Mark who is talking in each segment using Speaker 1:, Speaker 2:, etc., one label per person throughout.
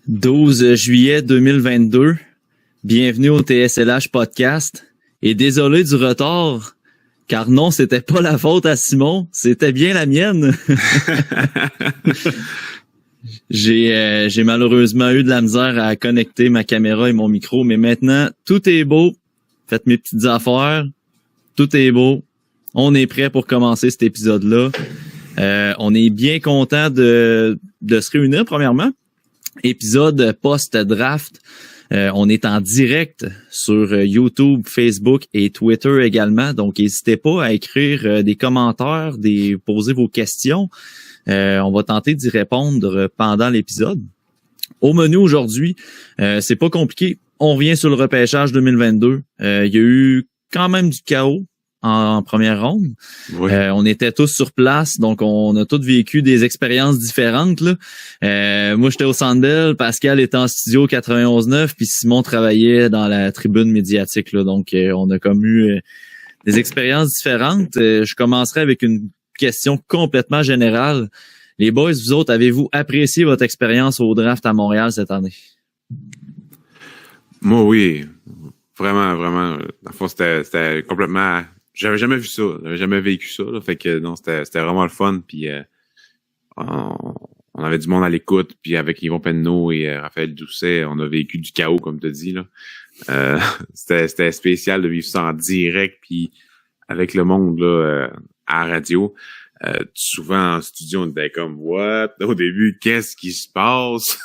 Speaker 1: 12 juillet 2022. Bienvenue au TSLH Podcast. Et désolé du retard, car non, c'était pas la faute à Simon, c'était bien la mienne. J'ai malheureusement eu de la misère à connecter ma caméra et mon micro, mais maintenant, tout est beau. Faites mes petites affaires. Tout est beau. On est prêt pour commencer cet épisode-là. On est bien content de se réunir, premièrement. Épisode post-draft. On est en direct sur YouTube, Facebook et Twitter également. Donc, n'hésitez pas à écrire des commentaires, poser vos questions. On va tenter d'y répondre pendant l'épisode. Au menu aujourd'hui, c'est pas compliqué. On revient sur le repêchage 2022. Il y a eu quand même du chaos en première ronde. Oui. On était tous sur place, donc on a tous vécu des expériences différentes, là. Moi, j'étais au Centre Bell, Pascal était en studio 91.9, puis Simon travaillait dans la tribune médiatique, là. Donc, on a comme eu des expériences différentes. Je commencerai avec une question complètement générale. Les boys, vous autres, avez-vous apprécié votre expérience au draft à Montréal cette année?
Speaker 2: Moi, oui. Vraiment. Dans le fond, c'était complètement... J'avais jamais vu ça, j'avais jamais vécu ça, là. Fait que non, c'était vraiment le fun. Puis on avait du monde à l'écoute, puis avec Yvon Penneau et Raphaël Doucet, on a vécu du chaos, comme tu as dit, là. C'était spécial de vivre ça en direct, puis avec le monde là à la radio. Souvent en studio, on était comme what? Au début, qu'est-ce qui se passe?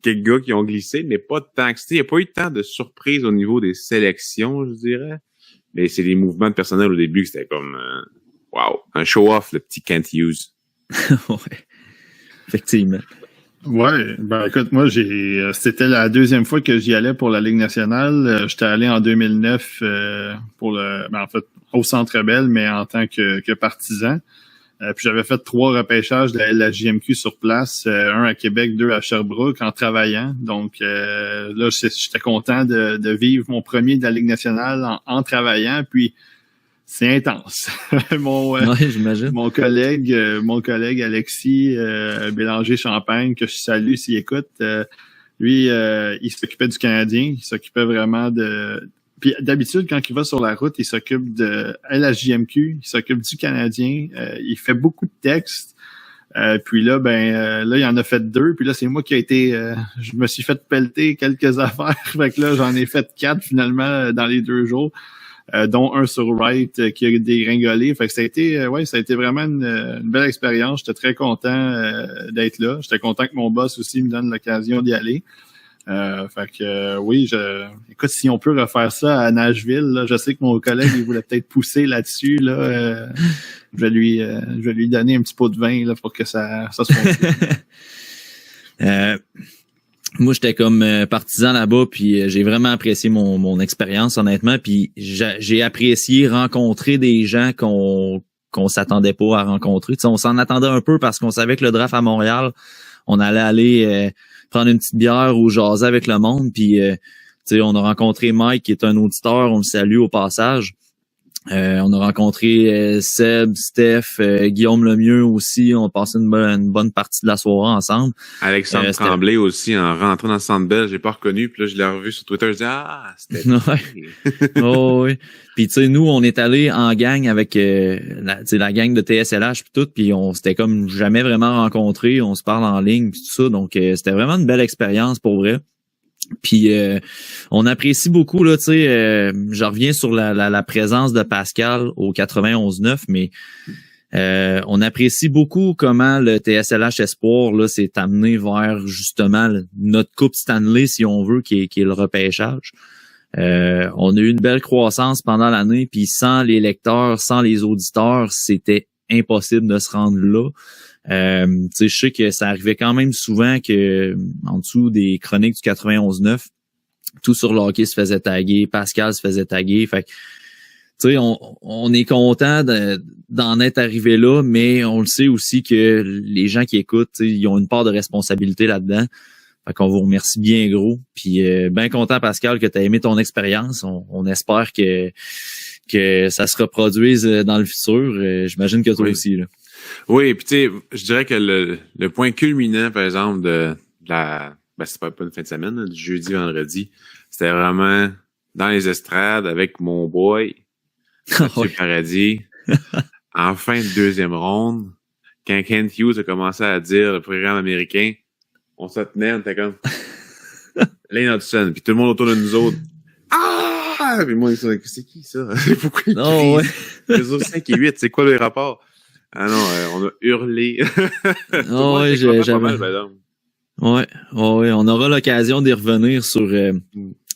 Speaker 2: Quelques gars qui ont glissé, mais pas de temps. Il n'y a pas eu tant de surprises au niveau des sélections, je dirais. Mais c'est des mouvements de personnel au début que c'était comme wow, un show-off, le petit Kent Hughes.
Speaker 1: Ouais, effectivement.
Speaker 3: Ouais, ben écoute, moi c'était la deuxième fois que j'y allais pour la Ligue nationale. J'étais allé en 2009 au Centre Bell, mais en tant que partisan. Puis j'avais fait 3 repêchages de la JMQ sur place, un à Québec, 2 à Sherbrooke, en travaillant. Donc là, j'étais content de vivre mon premier de la Ligue nationale en travaillant. Puis c'est intense.
Speaker 1: J'imagine.
Speaker 3: Mon collègue Alexis Bélanger-Champagne, que je salue s'il écoute, lui, il s'occupait du Canadien. Il s'occupait vraiment de... Puis d'habitude, quand il va sur la route, il s'occupe de LHJMQ, il s'occupe du Canadien, il fait beaucoup de textes. Puis là, là, il en a fait 2. Puis là, c'est moi qui je me suis fait pelleter quelques affaires. Fait que là, j'en ai fait 4 finalement dans les 2 jours, dont un sur Wright qui a dégringolé. Fait que ça a été vraiment une belle expérience. J'étais très content d'être là. J'étais content que mon boss aussi me donne l'occasion d'y aller. Écoute, si on peut refaire ça à Nashville, là, je sais que mon collègue, il voulait peut-être pousser là-dessus, là, je vais lui donner un petit pot de vin, là, pour que ça se fonde.
Speaker 1: Moi, j'étais comme partisan là-bas, puis j'ai vraiment apprécié mon expérience, honnêtement, puis j'ai apprécié rencontrer des gens qu'on s'attendait pas à rencontrer. T'sais, on s'en attendait un peu parce qu'on savait que le draft à Montréal, on allait aller prendre une petite bière ou jaser avec le monde, puis on a rencontré Mike qui est un auditeur, on le salue au passage. On a rencontré Seb, Steph, Guillaume Lemieux aussi. On a passé une bonne partie de la soirée ensemble.
Speaker 2: Alexandre Tremblay aussi, en rentrant dans le Centre Bell, j'ai pas reconnu. Puis là, je l'ai revu sur Twitter. Je dis c'était...
Speaker 1: Ouais. Oh, oui. Puis tu sais, nous, on est allés en gang avec la gang de TSLH puis tout. Puis on s'était comme jamais vraiment rencontrés. On se parle en ligne puis tout ça. Donc, c'était vraiment une belle expérience pour vrai. Puis on apprécie beaucoup là, tu sais, je reviens sur la présence de Pascal au 91.9, mais on apprécie beaucoup comment le TSLH Espoir là s'est amené vers justement notre Coupe Stanley, si on veut, qui est le repêchage. On a eu une belle croissance pendant l'année, puis sans les lecteurs, sans les auditeurs, c'était impossible de se rendre là. Je sais que ça arrivait quand même souvent que en dessous des chroniques du 91.9, tout sur le hockey se faisait taguer, Pascal se faisait taguer. Fait que, tu sais, on est content d'en être arrivé là, mais on le sait aussi que les gens qui écoutent, ils ont une part de responsabilité là-dedans. Fait qu'on vous remercie bien gros. Puis bien content, Pascal, que tu as aimé ton expérience. On espère que ça se reproduise dans le futur. J'imagine que toi aussi, là.
Speaker 2: Oui, puis tu sais, je dirais que le point culminant, par exemple, de c'est pas une fin de semaine, là, du jeudi, vendredi. C'était vraiment dans les estrades avec mon boy, Mathieu Paradis. En fin de deuxième ronde, quand Kent Hughes a commencé à dire le programme américain, on se tenait, on était comme Lane Hudson, puis tout le monde autour de nous autres. Ah! Puis moi, c'est qui ça? Pourquoi il crie?
Speaker 1: Ouais.
Speaker 2: Les autres 5 et 8, c'est quoi le rapport? Ah non, on a hurlé.
Speaker 1: Ouais, j'avais. Ouais, on aura l'occasion d'y revenir sur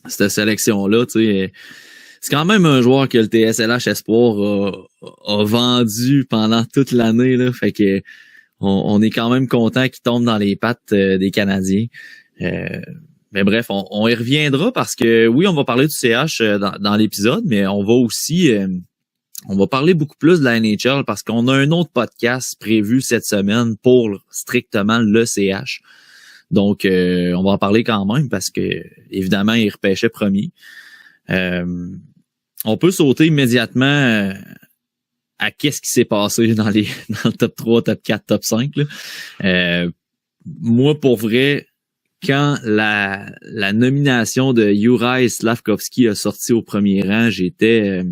Speaker 1: cette sélection-là. Tu sais, c'est quand même un joueur que le TSLH Espoir a vendu pendant toute l'année, là. Fait que on est quand même content qu'il tombe dans les pattes des Canadiens. Mais bref, on y reviendra parce que oui, on va parler du CH dans l'épisode, mais on va aussi on va parler beaucoup plus de la NHL parce qu'on a un autre podcast prévu cette semaine pour strictement le CH. Donc, on va en parler quand même parce que, évidemment, il repêchait premier. On peut sauter immédiatement à qu'est-ce qui s'est passé dans le top 3, top 4, top 5. Là. Moi, pour vrai, quand la nomination de Juraj Slafkovský a sorti au premier rang, j'étais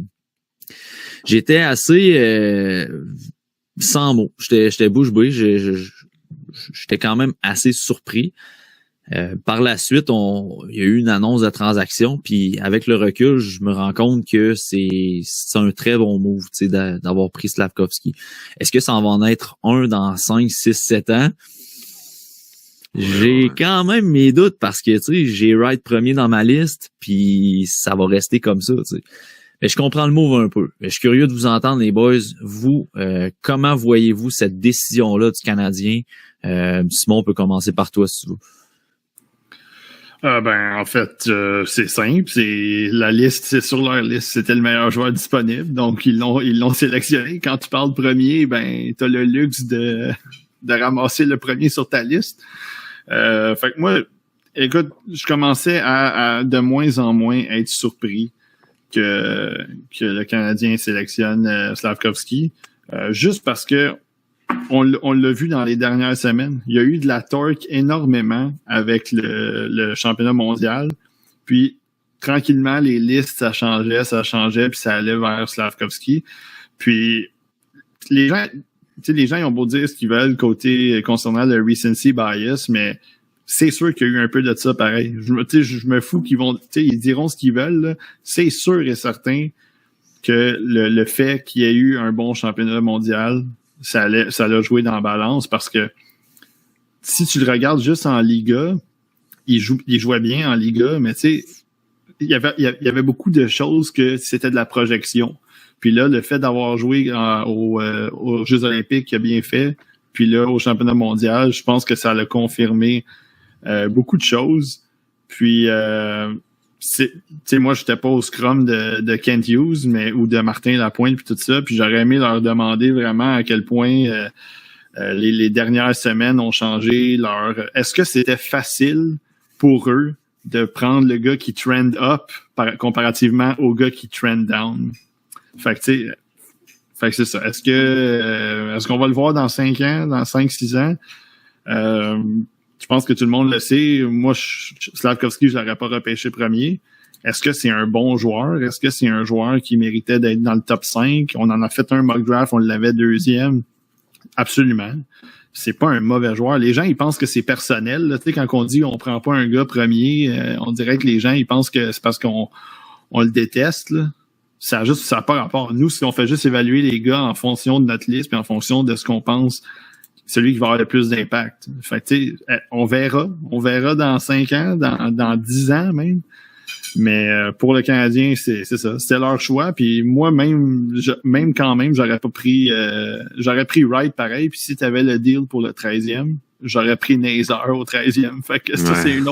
Speaker 1: assez sans mots. J'étais bouche bée. J'étais quand même assez surpris. Par la suite, il y a eu une annonce de transaction, puis avec le recul, je me rends compte que c'est un très bon move, tu sais, d'avoir pris Slafkovský. Est-ce que ça en va en être un dans 5, 6, 7 ans? J'ai quand même mes doutes parce que, tu sais, j'ai Wright premier dans ma liste, puis ça va rester comme ça, tu sais. Mais je comprends le move un peu. Je suis curieux de vous entendre, les boys. Vous, comment voyez-vous cette décision-là du Canadien? Simon, on peut commencer par toi, si tu veux.
Speaker 3: En fait, c'est simple. C'est la liste, c'est sur leur liste. C'était le meilleur joueur disponible. Donc, ils l'ont sélectionné. Quand tu parles premier, t'as le luxe de ramasser le premier sur ta liste. Fait que moi, écoute, je commençais à de moins en moins être surpris que le Canadien sélectionne Slafkovský, juste parce que on l'a vu dans les dernières semaines. Il y a eu de la torque énormément avec le championnat mondial. Puis, tranquillement, les listes, ça changeait, puis ça allait vers Slafkovský. Puis, les gens, ils ont beau dire ce qu'ils veulent concernant le recency bias, mais c'est sûr qu'il y a eu un peu de ça pareil. Je me fous qu'ils vont, ils diront ce qu'ils veulent, là. C'est sûr et certain que le fait qu'il y ait eu un bon championnat mondial, ça l'a joué dans la balance parce que si tu le regardes juste en Liga, il jouait bien en Liga, mais tu sais, il y avait beaucoup de choses que c'était de la projection. Puis là, le fait d'avoir joué aux Jeux Olympiques, il a bien fait. Puis là, au championnat mondial, je pense que ça l'a confirmé beaucoup de choses. Puis, tu sais, moi, j'étais pas au scrum de Kent Hughes, ou de Martin Lapointe, puis tout ça. Puis j'aurais aimé leur demander vraiment à quel point les dernières semaines ont changé Est-ce que c'était facile pour eux de prendre le gars qui trend up comparativement au gars qui trend down? Fait que, tu sais, c'est ça. Est-ce qu'on va le voir dans 5 ans, dans 5-6 ans? Je pense que tout le monde le sait. Moi, Slafkovský, je l'aurais pas repêché premier. Est-ce que c'est un bon joueur? Est-ce que c'est un joueur qui méritait d'être dans le top 5? On en a fait un mock draft, on l'avait deuxième. Absolument. C'est pas un mauvais joueur. Les gens, ils pensent que c'est personnel. Tu sais, quand on dit on prend pas un gars premier, on dirait que les gens, ils pensent que c'est parce qu'on le déteste, là. Ça n'a pas rapport. Nous, si on fait juste évaluer les gars en fonction de notre liste puis en fonction de ce qu'on pense, celui qui va avoir le plus d'impact. Fait que, tu sais, on verra dans 5 ans, dans 10 ans même. Mais pour le Canadien, c'est ça. C'était leur choix. Puis moi, même quand même, j'aurais pris Wright pareil. Puis si tu avais le deal pour le 13e, j'aurais pris Nazar au 13e. Fait que ça, c'est une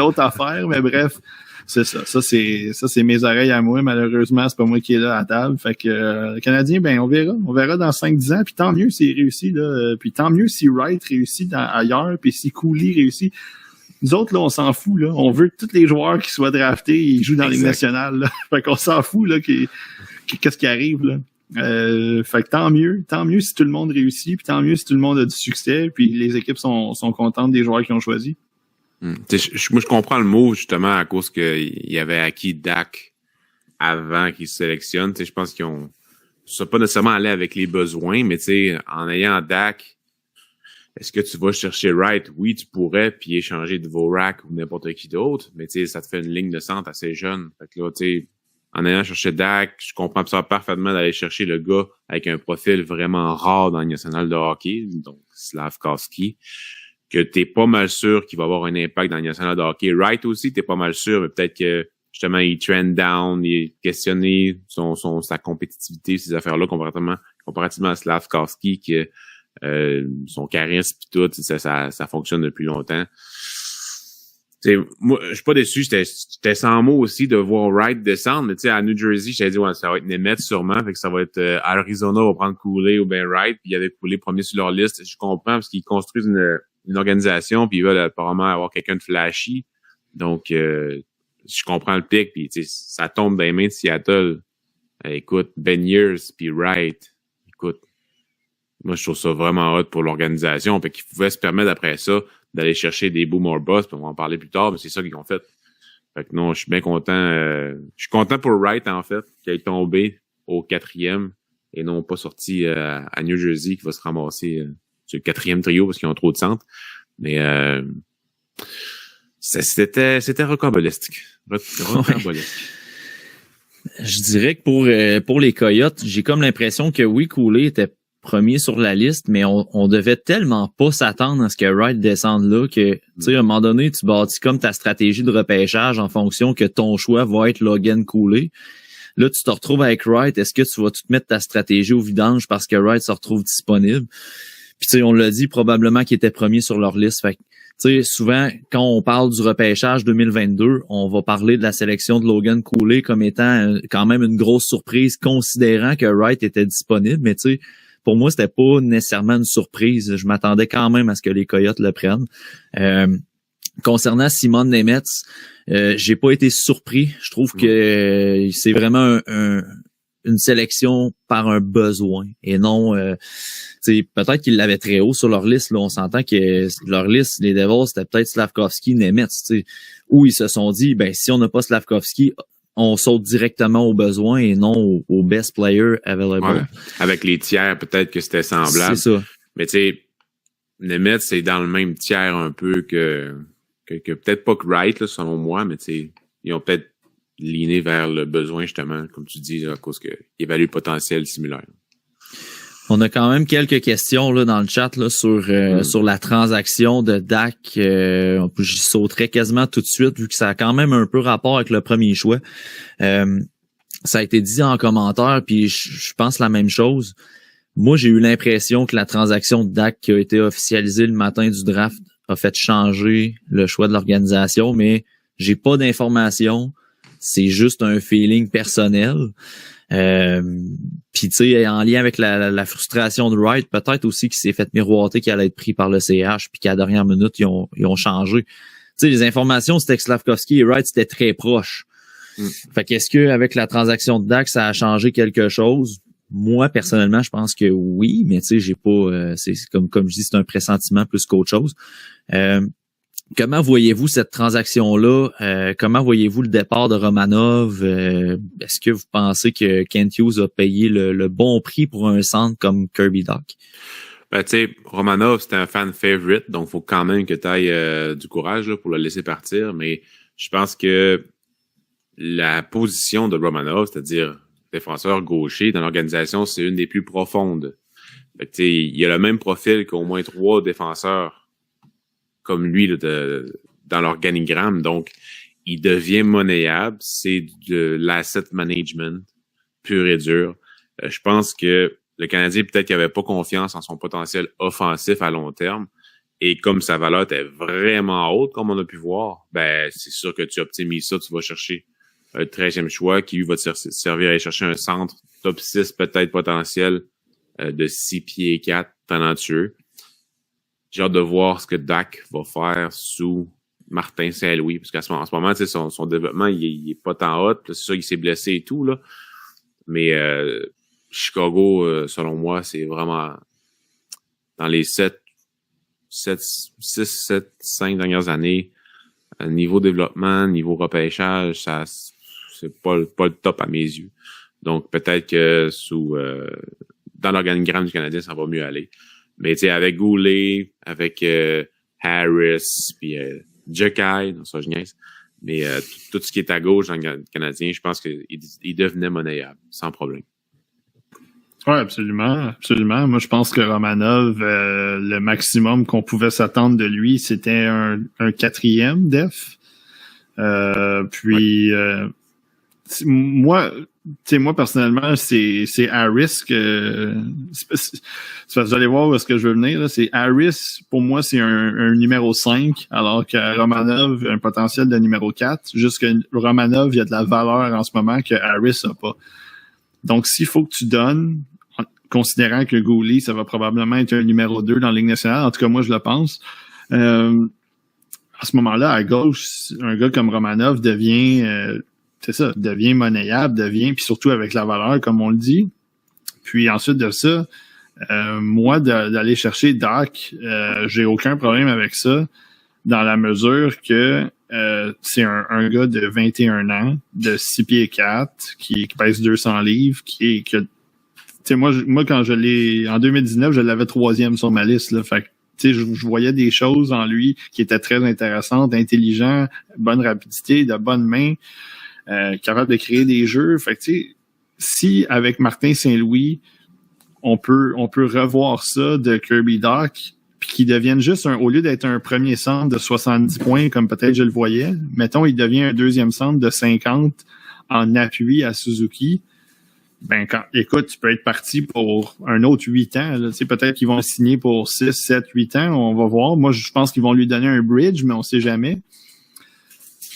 Speaker 3: autre affaire. Mais bref, c'est ça. Ça, c'est mes oreilles à moi. Malheureusement, c'est pas moi qui est là à la table. Fait que le Canadien, on verra. On verra dans 5-10 ans. Puis tant mieux s'il réussit, là. Puis tant mieux si Wright réussit ailleurs. Puis si Cooley réussit. Nous autres, là, on s'en fout, là. On veut que tous les joueurs qui soient draftés, ils jouent dans les nationales, là. Fait qu'on s'en fout, là, qu'est-ce qui arrive, là. Fait que tant mieux si tout le monde réussit, puis tant mieux si tout le monde a du succès, puis les équipes sont contentes des joueurs qu'ils ont choisis.
Speaker 2: Moi, je comprends le mot justement à cause qu'il y avait acquis Dak avant qu'il se sélectionne. Je pense qu'ils sont pas nécessairement allés avec les besoins, mais en ayant Dak, est-ce que tu vas chercher Wright? Oui, tu pourrais, puis échanger de Vorak ou n'importe qui d'autre, mais ça te fait une ligne de centre assez jeune. Fait que là, en ayant cherché Dak, je comprends ça parfaitement d'aller chercher le gars avec un profil vraiment rare dans le national de hockey, donc Slavkovski, que t'es pas mal sûr qu'il va avoir un impact dans le national de hockey. Wright aussi, t'es pas mal sûr, mais peut-être que justement, il trend down, il est questionné sa compétitivité, ces affaires-là, comparativement à Slavkovski, que son charisme pis tout, ça fonctionne depuis longtemps. Moi, je suis pas déçu, j'étais sans mots aussi de voir Wright descendre, mais à New Jersey, j'avais dit ça va être Nemeth sûrement, fait que ça va être Arizona va prendre Cooley ou ben Wright, puis il y avait Cooley premier sur leur liste. Je comprends parce qu'ils construisent une organisation, puis ils veulent apparemment avoir quelqu'un de flashy. Donc je comprends le pic, puis ça tombe dans les mains de Seattle. Écoute, Ben Years puis Wright, écoute, moi je trouve ça vraiment hot pour l'organisation, puis qu'ils pouvaient se permettre après ça d'aller chercher des boom or bust, puis on va en parler plus tard, mais c'est ça qu'ils ont fait. Fait que non, je suis bien content. Je suis content pour Wright, en fait, qui est tombé au 4e et non pas sorti à New Jersey, qui va se ramasser sur le 4e trio parce qu'ils ont trop de centres. Mais c'était rocambolesque. Rocambolesque.
Speaker 1: Je dirais que pour les Coyotes, j'ai comme l'impression que oui, Cooley était premier sur la liste, mais on devait tellement pas s'attendre à ce que Wright descende là que, tu sais, à un moment donné, tu bâtis comme ta stratégie de repêchage en fonction que ton choix va être Logan Cooley. Là, tu te retrouves avec Wright. Est-ce que tu vas tout mettre ta stratégie au vidange parce que Wright se retrouve disponible? Puis, tu sais, on l'a dit, probablement qu'il était premier sur leur liste. Fait que, tu sais, souvent, quand on parle du repêchage 2022, on va parler de la sélection de Logan Cooley comme étant quand même une grosse surprise, considérant que Wright était disponible. Mais, tu sais, pour moi, c'était pas nécessairement une surprise. Je m'attendais quand même à ce que les Coyotes le prennent. Concernant Simon Nemeth, j'ai pas été surpris. Je trouve que c'est vraiment une sélection par un besoin et non peut-être qu'ils l'avaient très haut sur leur liste. Là, on s'entend que leur liste, les Devils, c'était peut-être Slavkovski, Nemeth, où ils se sont dit si on n'a pas Slavkovski, on saute directement aux besoins et non au best player available.
Speaker 2: Ouais. Avec les tiers, peut-être que c'était semblable.
Speaker 1: C'est ça.
Speaker 2: Mais tu sais, Nemeth, c'est dans le même tiers un peu que peut-être pas que Wright, là, selon moi, mais tu sais, ils ont peut-être liné vers le besoin, justement, comme tu dis, à cause qu'ils évaluent le potentiel similaire.
Speaker 1: On a quand même quelques questions là dans le chat là sur la transaction de Dak. J'y sauterais quasiment tout de suite vu que ça a quand même un peu rapport avec le premier choix. Ça a été dit en commentaire, puis je pense la même chose. Moi, j'ai eu l'impression que la transaction de Dak qui a été officialisée le matin du draft a fait changer le choix de l'organisation, mais j'ai pas d'informations. C'est juste un feeling personnel. Puis tu sais, en lien avec la frustration de Wright, peut-être aussi qu'il s'est fait miroiter qu'il allait être pris par le CH, puis qu'à la dernière minute, ils ont changé. Tu sais, les informations, c'était que Slavkovski et Wright, c'était très proche. Fait qu'est-ce que avec la transaction de Dak, ça a changé quelque chose? Moi, personnellement, je pense que oui, mais tu sais, j'ai pas. C'est comme je dis, c'est un pressentiment plus qu'autre chose. Comment voyez-vous cette transaction-là? Comment voyez-vous le départ de Romanov? Est-ce que vous pensez que Kent Hughes a payé le bon prix pour un centre comme Kirby Dach?
Speaker 2: Tu sais, Romanov, c'était un fan favorite, donc faut quand même que tu ailles du courage là, pour le laisser partir. Mais je pense que la position de Romanov, c'est-à-dire défenseur gaucher dans l'organisation, c'est une des plus profondes. Fait que, il y a le même profil qu'au moins 3 défenseurs comme lui là, dans l'organigramme. Donc, il devient monnayable. C'est de l'asset management pur et dur. Je pense que le Canadien, peut-être qu'il n'avait pas confiance en son potentiel offensif à long terme. Et comme sa valeur était vraiment haute, comme on a pu voir, c'est sûr que tu optimises ça. Tu vas chercher un 13e choix qui lui va te servir à aller chercher un centre top 6 peut-être potentiel de 6 pieds 4 talentueux. J'ai hâte de voir ce que Dak va faire sous Martin Saint-Louis, parce qu'en ce moment, tu sais, son développement, il est pas tant hot. C'est sûr qu'il s'est blessé et tout, là. Mais Chicago, selon moi, c'est vraiment dans les 6, 7, 5 dernières années, niveau développement, niveau repêchage, ça c'est pas le top à mes yeux. Donc peut-être que dans l'organigramme du Canadien, ça va mieux aller. Mais tu sais, avec Goulet, avec Harris, puis Jekai, non, ça je niaise. Mais tout ce qui est à gauche dans le Canadien, je pense qu'il devenait monnayable, sans problème.
Speaker 3: Oui, absolument, absolument. Moi, je pense que Romanov, le maximum qu'on pouvait s'attendre de lui, c'était un 4e def. Moi personnellement, c'est Harris que vous allez voir où est-ce que je veux venir. Là. C'est Harris, pour moi, c'est un numéro 5, alors que Romanov a un potentiel de numéro 4. Juste que Romanov, il y a de la valeur en ce moment que Harris n'a pas. Donc, s'il faut que tu donnes, considérant que Goulet, ça va probablement être un numéro 2 dans la Ligue nationale, en tout cas, moi, je le pense. À ce moment-là, à gauche, un gars comme Romanov devient monnayable, puis surtout avec la valeur, comme on le dit. Puis ensuite de ça, moi, d'aller chercher Dach, j'ai aucun problème avec ça, dans la mesure que c'est un gars de 21 ans, de 6 pieds 4, qui pèse 200 livres, tu sais, moi, quand je l'ai, en 2019, je l'avais 3e sur ma liste, là. Fait que, tu sais, je voyais des choses en lui qui étaient très intéressantes, intelligent, bonne rapidité, de bonnes mains, capable de créer des jeux. Fait que, tu sais, si avec Martin Saint-Louis, on peut revoir ça de Kirby Dach, puis qu'il devienne juste au lieu d'être un premier centre de 70 points, comme peut-être je le voyais, mettons, il devient un 2e centre de 50 en appui à Suzuki. Ben, écoute, tu peux être parti pour un autre 8 ans. Là. Tu sais, peut-être qu'ils vont le signer pour 6, 7, 8 ans. On va voir. Moi, je pense qu'ils vont lui donner un bridge, mais on sait jamais.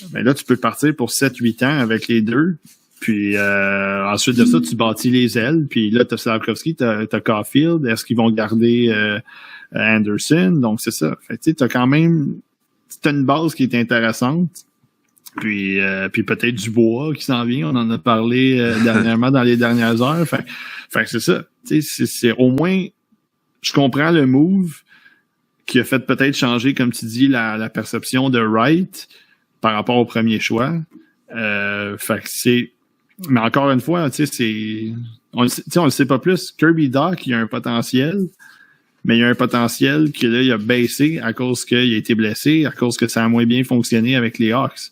Speaker 3: Ben là, tu peux partir pour 7, 8 ans avec les deux. Puis ensuite de ça, tu bâtis les ailes. Puis là, t'as Slavkovski, t'as Caulfield. Est-ce qu'ils vont garder Anderson? Donc, c'est ça. Fait que tu sais, t'as une base qui est intéressante. Puis peut-être Dubois qui s'en vient, on en a parlé dernièrement dans les dernières heures. Fait que c'est ça. Tu sais, c'est au moins, je comprends le move qui a fait peut-être changer, comme tu dis, la perception de Wright par rapport au premier choix. Fait que c'est, mais encore une fois, tu sais, on le sait pas plus. Kirby Dach, il a un potentiel. Mais il y a un potentiel que là, il a baissé à cause qu'il a été blessé, à cause que ça a moins bien fonctionné avec les Hawks.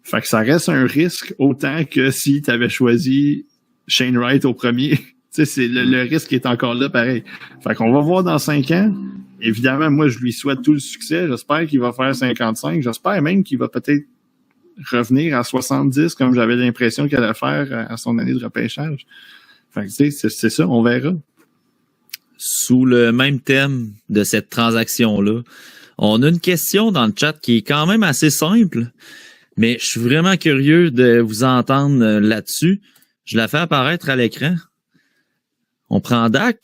Speaker 3: Fait que ça reste un risque autant que si tu avais choisi Shane Wright au premier. Tu sais, c'est le risque est encore là pareil. Fait qu'on va voir dans 5 ans. Évidemment, moi, je lui souhaite tout le succès. J'espère qu'il va faire 55. J'espère même qu'il va peut-être revenir à 70 comme j'avais l'impression qu'il allait faire à son année de repêchage. Fait que tu sais, c'est ça, on verra.
Speaker 1: Sous le même thème de cette transaction-là, on a une question dans le chat qui est quand même assez simple. Mais je suis vraiment curieux de vous entendre là-dessus. Je la fais apparaître à l'écran. On prend Dach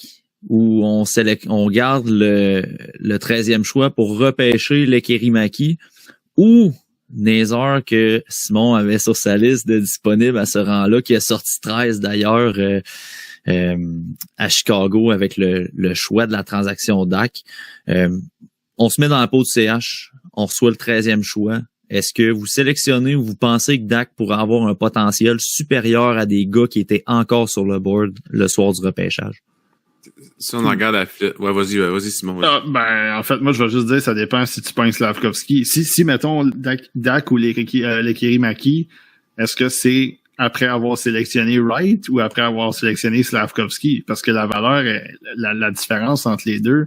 Speaker 1: ou on garde le 13e choix pour repêcher Lekkerimäki ou Nazar que Simon avait sur sa liste de disponibles à ce rang-là, qui a sorti 13 d'ailleurs à Chicago avec le choix de la transaction Dach. On se met dans la peau de CH, on reçoit le 13e choix. Est-ce que vous sélectionnez ou vous pensez que Dach pourrait avoir un potentiel supérieur à des gars qui étaient encore sur le board le soir du repêchage?
Speaker 2: Si on en regarde ouais, vas-y, Simon.
Speaker 3: Vas-y. En fait, moi, je vais juste dire, ça dépend si tu pognes Slavkovski. Si mettons, Dach ou Lekkerimäki, est-ce que c'est après avoir sélectionné Wright ou après avoir sélectionné Slavkovski? Parce que la valeur, la différence entre les deux,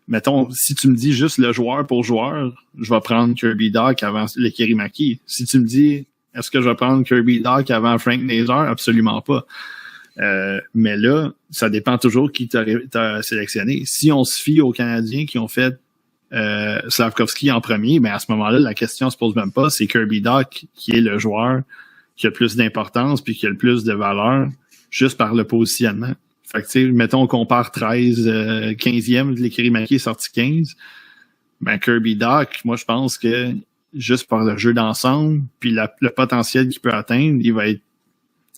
Speaker 3: mettons, si tu me dis juste le joueur pour joueur, je vais prendre Kirby Dach avant Lekkerimäki. Si tu me dis, est-ce que je vais prendre Kirby Dach avant Frank Nazar? Absolument pas. Mais là, ça dépend toujours qui t'as sélectionné. Si on se fie aux Canadiens qui ont fait Slavkovski en premier, ben à ce moment-là, la question se pose même pas. C'est Kirby Dach qui est le joueur qui a le plus d'importance puis qui a le plus de valeur juste par le positionnement. Fait que, tu sais, mettons, on compare 13, 15e, Lekkerimäki est sorti 15. Ben, Kirby Dach, moi, je pense que juste par le jeu d'ensemble, puis le potentiel qu'il peut atteindre, il va être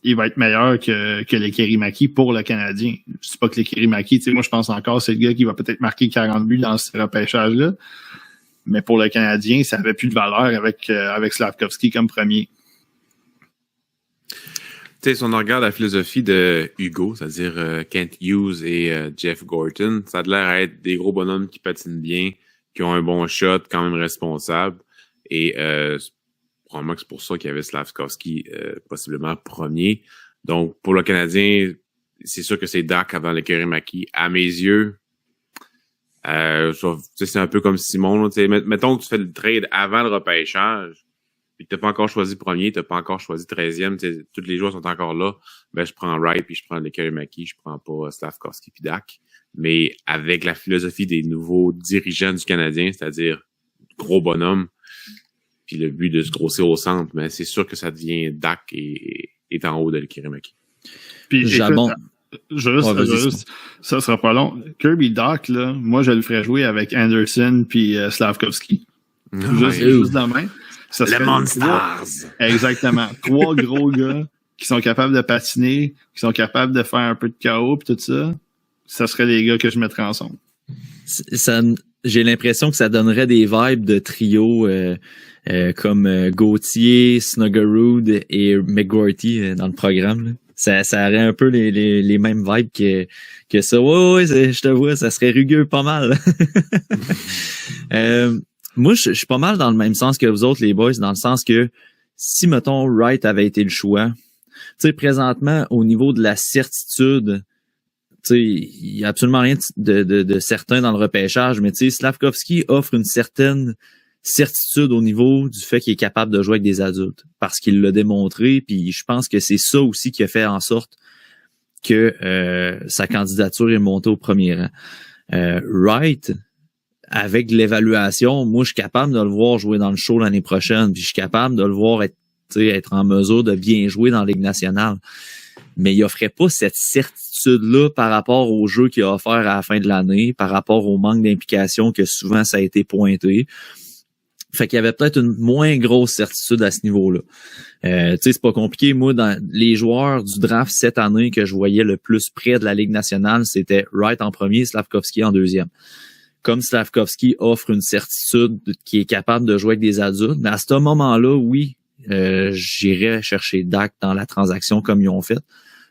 Speaker 3: il va être meilleur que les Kerimaki pour le Canadien. Je sais pas que les Kerimaki, tu sais, moi je pense encore c'est le gars qui va peut-être marquer 40 buts dans ce repêchage-là. Mais pour le Canadien, ça avait plus de valeur avec Slavkovski comme premier.
Speaker 2: Tu sais, si on regarde la philosophie de Hugo, c'est-à-dire Kent Hughes et Jeff Gorton, ça a l'air à être des gros bonhommes qui patinent bien, qui ont un bon shot, quand même responsable. Et probablement que c'est pour ça qu'il y avait Slavkovski possiblement premier. Donc, pour le Canadien, c'est sûr que c'est Dak avant le Kerimaki. À mes yeux, c'est un peu comme Simon. Là, mettons que tu fais le trade avant le repêchage, puis que t'as pas encore choisi premier, t'as pas encore choisi 13e, tous les joueurs sont encore là, ben je prends Wright puis je prends le Kerimaki, je prends pas Slavkovski puis Dak. Mais avec la philosophie des nouveaux dirigeants du Canadien, c'est-à-dire gros bonhomme, puis le but de se grossir au centre, mais c'est sûr que ça devient Dak et est en haut de le Kerimaki.
Speaker 3: Puis juste, ça sera pas long. Kirby Dak, là, moi je le ferais jouer avec Anderson puis Slavkovski. Juste de même. Ça
Speaker 2: le Monstars!
Speaker 3: Exactement. 3 gros gars qui sont capables de patiner, qui sont capables de faire un peu de chaos pis tout ça. Ça serait les gars que je mettrais ensemble.
Speaker 1: J'ai l'impression que ça donnerait des vibes de trio comme Gauthier, Snuggerud et McGuarty dans le programme. Là. Ça aurait un peu les mêmes vibes que ça. Ouais, je te vois, ça serait rugueux pas mal. Moi, je suis pas mal dans le même sens que vous autres, les boys, dans le sens que si, mettons, Wright avait été le choix, tu sais, présentement, au niveau de la certitude, tu sais, il y a absolument rien de certain dans le repêchage, mais tu sais, Slavkovski offre une certaine certitude au niveau du fait qu'il est capable de jouer avec des adultes, parce qu'il l'a démontré, puis je pense que c'est ça aussi qui a fait en sorte que sa candidature est montée au premier rang. Wright, avec l'évaluation, moi, je suis capable de le voir jouer dans le show l'année prochaine, puis je suis capable de le voir être en mesure de bien jouer dans la Ligue nationale. Mais il offrait pas cette certitude-là par rapport au jeu qu'il a offert à la fin de l'année, par rapport au manque d'implication que souvent ça a été pointé. Fait qu'il y avait peut-être une moins grosse certitude à ce niveau-là. Tu sais, c'est pas compliqué. Moi, dans les joueurs du draft cette année que je voyais le plus près de la Ligue nationale, c'était Wright en premier, Slavkovski en deuxième. Comme Slavkovski offre une certitude qui est capable de jouer avec des adultes, mais à ce moment-là, oui, j'irais chercher Dak dans la transaction comme ils ont fait.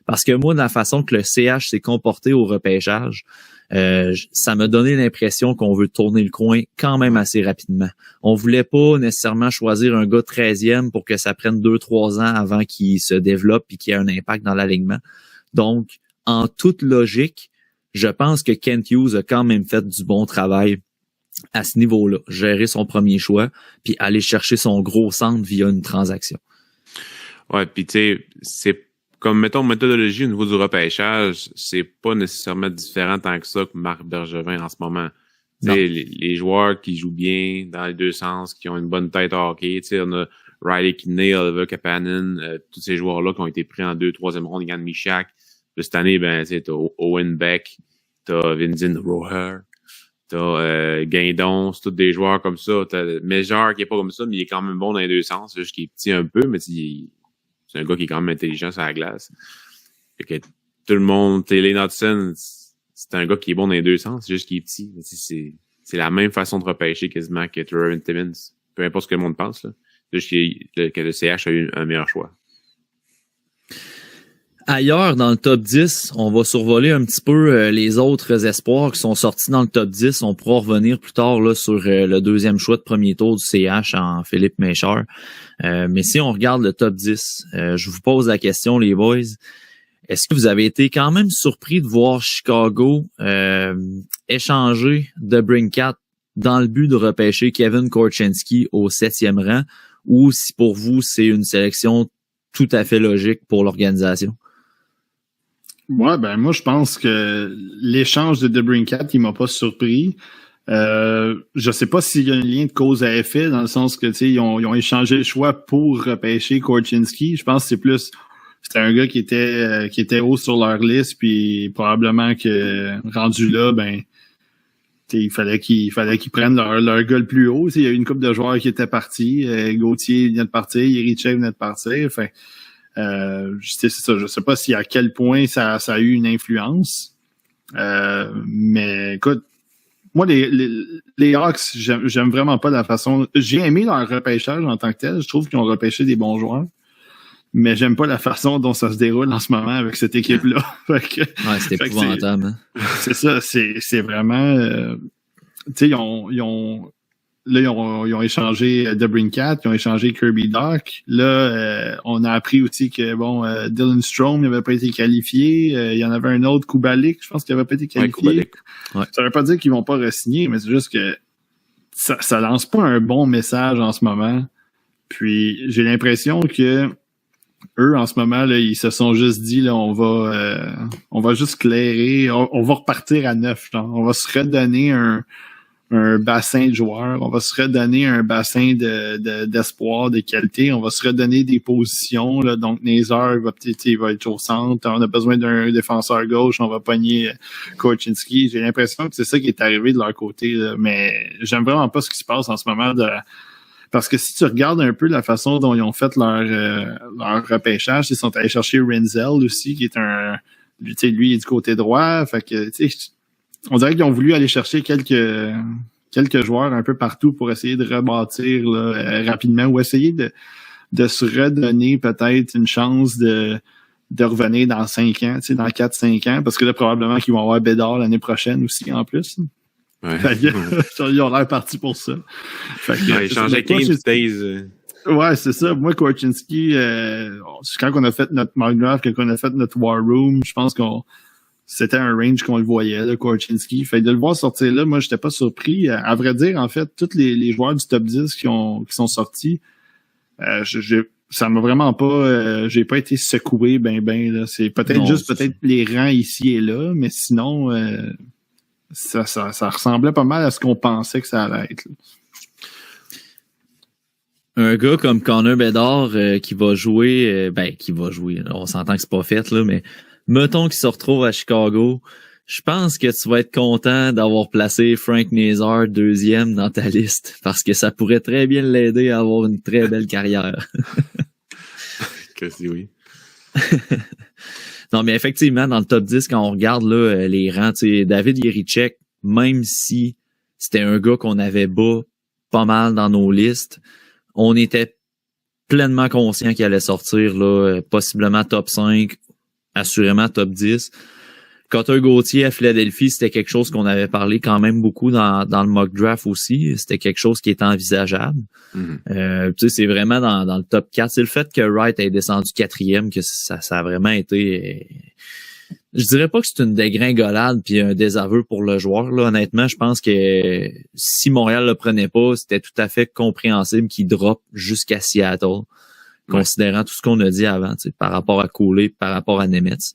Speaker 1: Parce que moi, de la façon que le CH s'est comporté au repêchage, ça m'a donné l'impression qu'on veut tourner le coin quand même assez rapidement. On voulait pas nécessairement choisir un gars 13e pour que ça prenne 2-3 ans avant qu'il se développe et qu'il ait un impact dans l'alignement. Donc, en toute logique, je pense que Kent Hughes a quand même fait du bon travail à ce niveau-là. Gérer son premier choix, puis aller chercher son gros centre via une transaction.
Speaker 2: Ouais, puis tu sais, c'est comme, mettons, méthodologie au niveau du repêchage, c'est pas nécessairement différent tant que ça que Marc Bergevin en ce moment. Tu sais, les joueurs qui jouent bien dans les deux sens, qui ont une bonne tête à hockey, tu sais, on a Riley Kidney, Oliver Kapanen, tous ces joueurs-là qui ont été pris en 2e, 3e ronde, Yann Michak. Cette année, ben, tu sais, t'as Owen Beck, t'as Vincent Roher, t'as Guindon, c'est tous des joueurs comme ça. T'as Major qui est pas comme ça, mais il est quand même bon dans les deux sens. C'est juste qu'il est petit un peu, mais c'est un gars qui est quand même intelligent sur la glace. Fait que tout le monde, Taylor Knudsen, c'est un gars qui est bon dans les deux sens, c'est juste qu'il est petit. C'est la même façon de repêcher quasiment que Trevor Timmins. Peu importe ce que le monde pense, là. C'est juste que le CH a eu un meilleur choix.
Speaker 1: Ailleurs, dans le top 10, on va survoler un petit peu les autres espoirs qui sont sortis dans le top 10. On pourra revenir plus tard là sur le deuxième choix de premier tour du CH en Philippe Méchard. Mais si on regarde le top 10, je vous pose la question, les boys. Est-ce que vous avez été quand même surpris de voir Chicago échanger DeBrincat dans le but de repêcher Kevin Korchinski au 7e rang, ou si pour vous, c'est une sélection tout à fait logique pour l'organisation?
Speaker 3: Ouais, ben moi je pense que l'échange de DeBrincat, il m'a pas surpris. Je sais pas s'il y a un lien de cause à effet, dans le sens que tu sais, ils ont échangé le choix pour repêcher Korchinski. Je pense que c'était un gars qui était haut sur leur liste, puis probablement que rendu là, ben il fallait qu'ils prennent leur gars le plus haut. Il y a eu une couple de joueurs qui étaient partis. Gauthier vient de partir, Yerichev vient de partir. Enfin, C'est ça, je sais pas si à quel point ça a eu une influence. Mais écoute, moi, les Hawks, j'aime vraiment pas la façon. J'ai aimé leur repêchage en tant que tel. Je trouve qu'ils ont repêché des bons joueurs. Mais j'aime pas la façon dont ça se déroule en ce moment avec cette équipe-là.
Speaker 1: C'est épouvantable. Hein?
Speaker 3: C'est ça, c'est vraiment... tu sais, ils ont échangé DeBrincat, ils ont échangé Kirby Dach. Là, on a appris aussi que Dylan Strome n'avait pas été qualifié. Il y en avait un autre, Kubalik, je pense qu'il n'avait pas été qualifié.
Speaker 1: Ouais.
Speaker 3: Ça veut pas dire qu'ils vont pas re-signer, mais c'est juste que ça lance pas un bon message en ce moment. Puis j'ai l'impression que eux, en ce moment, là, ils se sont juste dit, là, on va juste clairer, on va repartir à 9. Là. On va se redonner un bassin de joueurs, on va se redonner un bassin d'espoir, de qualité, on va se redonner des positions. Là. Donc, Nazar, il va être au centre. On a besoin d'un défenseur gauche, on va pogner Korchinski. J'ai l'impression que c'est ça qui est arrivé de leur côté. Là. Mais j'aime vraiment pas ce qui se passe en ce moment. Parce que si tu regardes un peu la façon dont ils ont fait leur repêchage, ils sont allés chercher Renzel aussi, qui est lui, il est du côté droit. Fait que, on dirait qu'ils ont voulu aller chercher quelques joueurs un peu partout pour essayer de rebâtir là, rapidement ou essayer de se redonner peut-être une chance de revenir dans 5 ans, dans 4-5 ans, parce que là, probablement qu'ils vont avoir Bédard l'année prochaine aussi, en plus.
Speaker 2: Ouais.
Speaker 3: Ils ont l'air partis pour ça.
Speaker 2: Ils changeaient 15 days.
Speaker 3: Ouais, c'est ça. Moi, Korchinski, quand on a fait notre mock draft, quand on a fait notre War Room, je pense c'était un range qu'on le voyait, là, Korchinski. Fait de le voir sortir là, moi, j'étais pas surpris. À vrai dire, en fait, tous les joueurs du top 10 qui sont sortis, ça m'a vraiment pas, j'ai pas été secoué ben là. C'est peut-être les rangs ici et là, mais sinon, ça ressemblait pas mal à ce qu'on pensait que ça allait être. Là.
Speaker 1: Un gars comme Connor Bedard qui va jouer, on s'entend que c'est pas fait, là, mais mettons qu'il se retrouve à Chicago, je pense que tu vas être content d'avoir placé Frank Nazar 2e dans ta liste, parce que ça pourrait très bien l'aider à avoir une très belle carrière.
Speaker 2: Que si oui.
Speaker 1: Non, mais effectivement, dans le top 10, quand on regarde là, les rangs, David Jiricek, même si c'était un gars qu'on avait bas pas mal dans nos listes, on était pleinement conscient qu'il allait sortir là, possiblement top 5, assurément top 10. Cutter Gauthier à Philadelphie, c'était quelque chose qu'on avait parlé quand même beaucoup dans le mock draft aussi. C'était quelque chose qui était envisageable. Mm-hmm. C'est vraiment dans le top 4. C'est le fait que Wright ait descendu 4e que ça a vraiment été... Je dirais pas que c'est une dégringolade puis un désaveu pour le joueur. Là, honnêtement, je pense que si Montréal le prenait pas, c'était tout à fait compréhensible qu'il drop jusqu'à Seattle, considérant tout ce qu'on a dit avant, par rapport à Cooley, par rapport à Nemetz.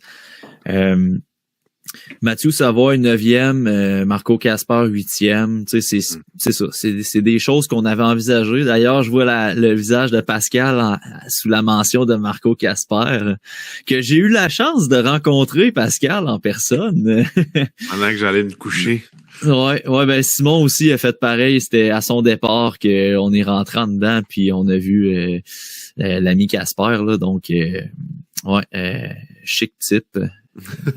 Speaker 1: Mathieu Savoie 9e, Marco Kasper 8e, c'est ça, c'est des choses qu'on avait envisagées. D'ailleurs, je vois le visage de Pascal sous la mention de Marco Kasper, que j'ai eu la chance de rencontrer Pascal en personne.
Speaker 2: Pendant que j'allais me coucher.
Speaker 1: Ouais, ben Simon aussi a fait pareil, c'était à son départ qu'on est rentré en dedans puis on a vu l'ami Kasper là, donc chic type.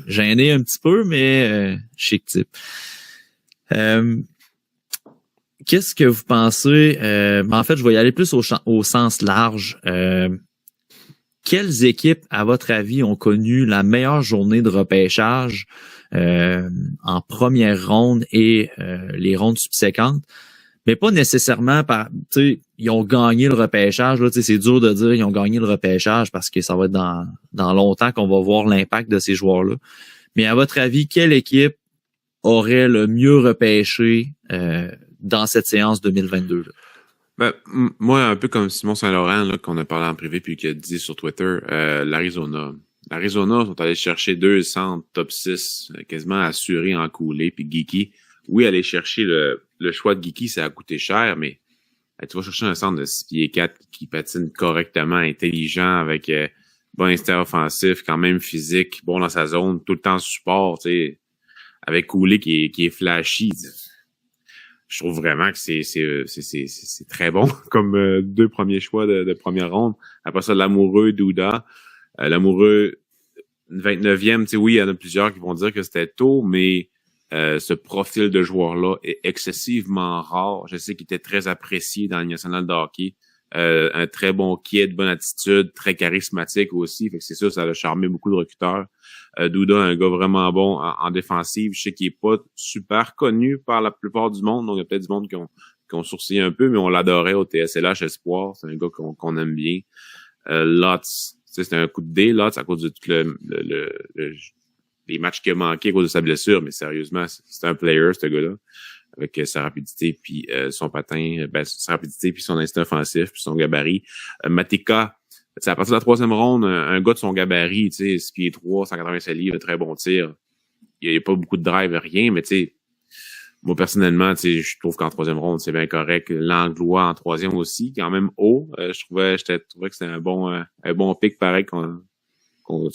Speaker 1: Gêné un petit peu, mais chic type. Qu'est-ce que vous pensez? En fait, je vais y aller plus au sens large. Quelles équipes, à votre avis, ont connu la meilleure journée de repêchage en première ronde et les rondes subséquentes? Mais pas nécessairement ils ont gagné le repêchage. Là, c'est dur de dire ils ont gagné le repêchage parce que ça va être dans longtemps qu'on va voir l'impact de ces joueurs-là. Mais à votre avis, quelle équipe aurait le mieux repêché dans cette séance 2022? Là?
Speaker 2: Ben, moi, un peu comme Simon Saint-Laurent, là, qu'on a parlé en privé puis qui a dit sur Twitter, l'Arizona. L'Arizona sont allés chercher 2 centres top 6, quasiment assurés en Cooley puis Geeky. Oui, aller chercher le choix de Geeky, ça a coûté cher, mais tu vas chercher un centre de 6 pieds 4 qui patine correctement, intelligent, avec bon instinct offensif, quand même physique, bon dans sa zone, tout le temps support, tu sais, avec Cooley qui est flashy. Je trouve vraiment que c'est très bon comme 2 premiers choix de première ronde. Après ça, l'amoureux Douda. Lamoureux, 29e, tu sais, oui, il y en a plusieurs qui vont dire que c'était tôt, mais ce profil de joueur-là est excessivement rare. Je sais qu'il était très apprécié dans le national de hockey. Un très bon kid, bonne attitude, très charismatique aussi. Fait que c'est sûr, ça a charmé beaucoup de recruteurs. Douda, un gars vraiment bon en défensive. Je sais qu'il est pas super connu par la plupart du monde. Donc, il y a peut-être du monde qui ont sourcillé un peu, mais on l'adorait au TSLH Espoir. C'est un gars qu'on aime bien. Lotz, c'était un coup de dé, Lotz, à cause de tout les matchs qu'il a manqué à cause de sa blessure. Mais sérieusement, c'est un player, ce gars-là. Avec sa rapidité puis son patin, sa rapidité puis son instinct offensif puis son gabarit. Matika, à partir de la 3e ronde, un gars de son gabarit, tu sais, 6 pieds 3, 187 livres, très bon tir. Il y a pas beaucoup de drive, rien, mais tu sais, moi personnellement, tu sais, je trouve qu'en 3e ronde, c'est bien correct. L'Anglois en 3e aussi, quand même haut. Je trouvais que c'était un bon pick pareil on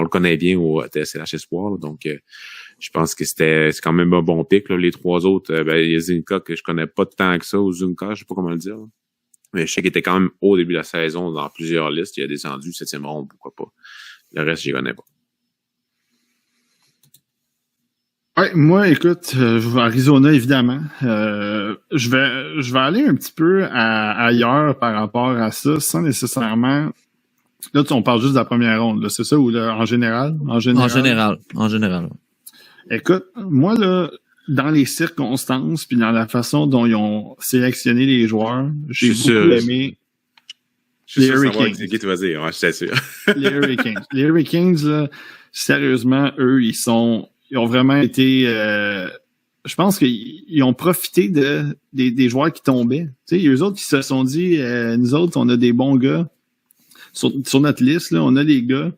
Speaker 2: le connaît bien au TSLH Espoir, là, donc je pense que c'est quand même un bon pick. Là. Les 3 autres, il y a Zinka que je connais pas tant que ça, ou Zunka, je sais pas comment le dire. Là. Mais je sais qu'il était quand même au début de la saison dans plusieurs listes. Il a descendu 7e ronde, pourquoi pas. Le reste, je les connais pas.
Speaker 3: Ouais, moi, écoute, Arizona, évidemment. Je vais aller un petit peu ailleurs par rapport à ça, sans nécessairement. Là, on parle juste de la première ronde, là, c'est ça, ou là, en général? En général. Écoute, moi, là, dans les circonstances, puis dans la façon dont ils ont sélectionné les joueurs, j'ai beaucoup aimé les Hurricanes.
Speaker 2: C'est qui tu vas dire, ouais, je suis sûr.
Speaker 3: Les Hurricanes. Les Hurricanes, là, sérieusement, eux, ils ont vraiment été... je pense qu'ils ont profité des joueurs qui tombaient. Tu sais, eux autres qui se sont dit, nous autres, on a des bons gars. Sur notre liste, là, on a des gars,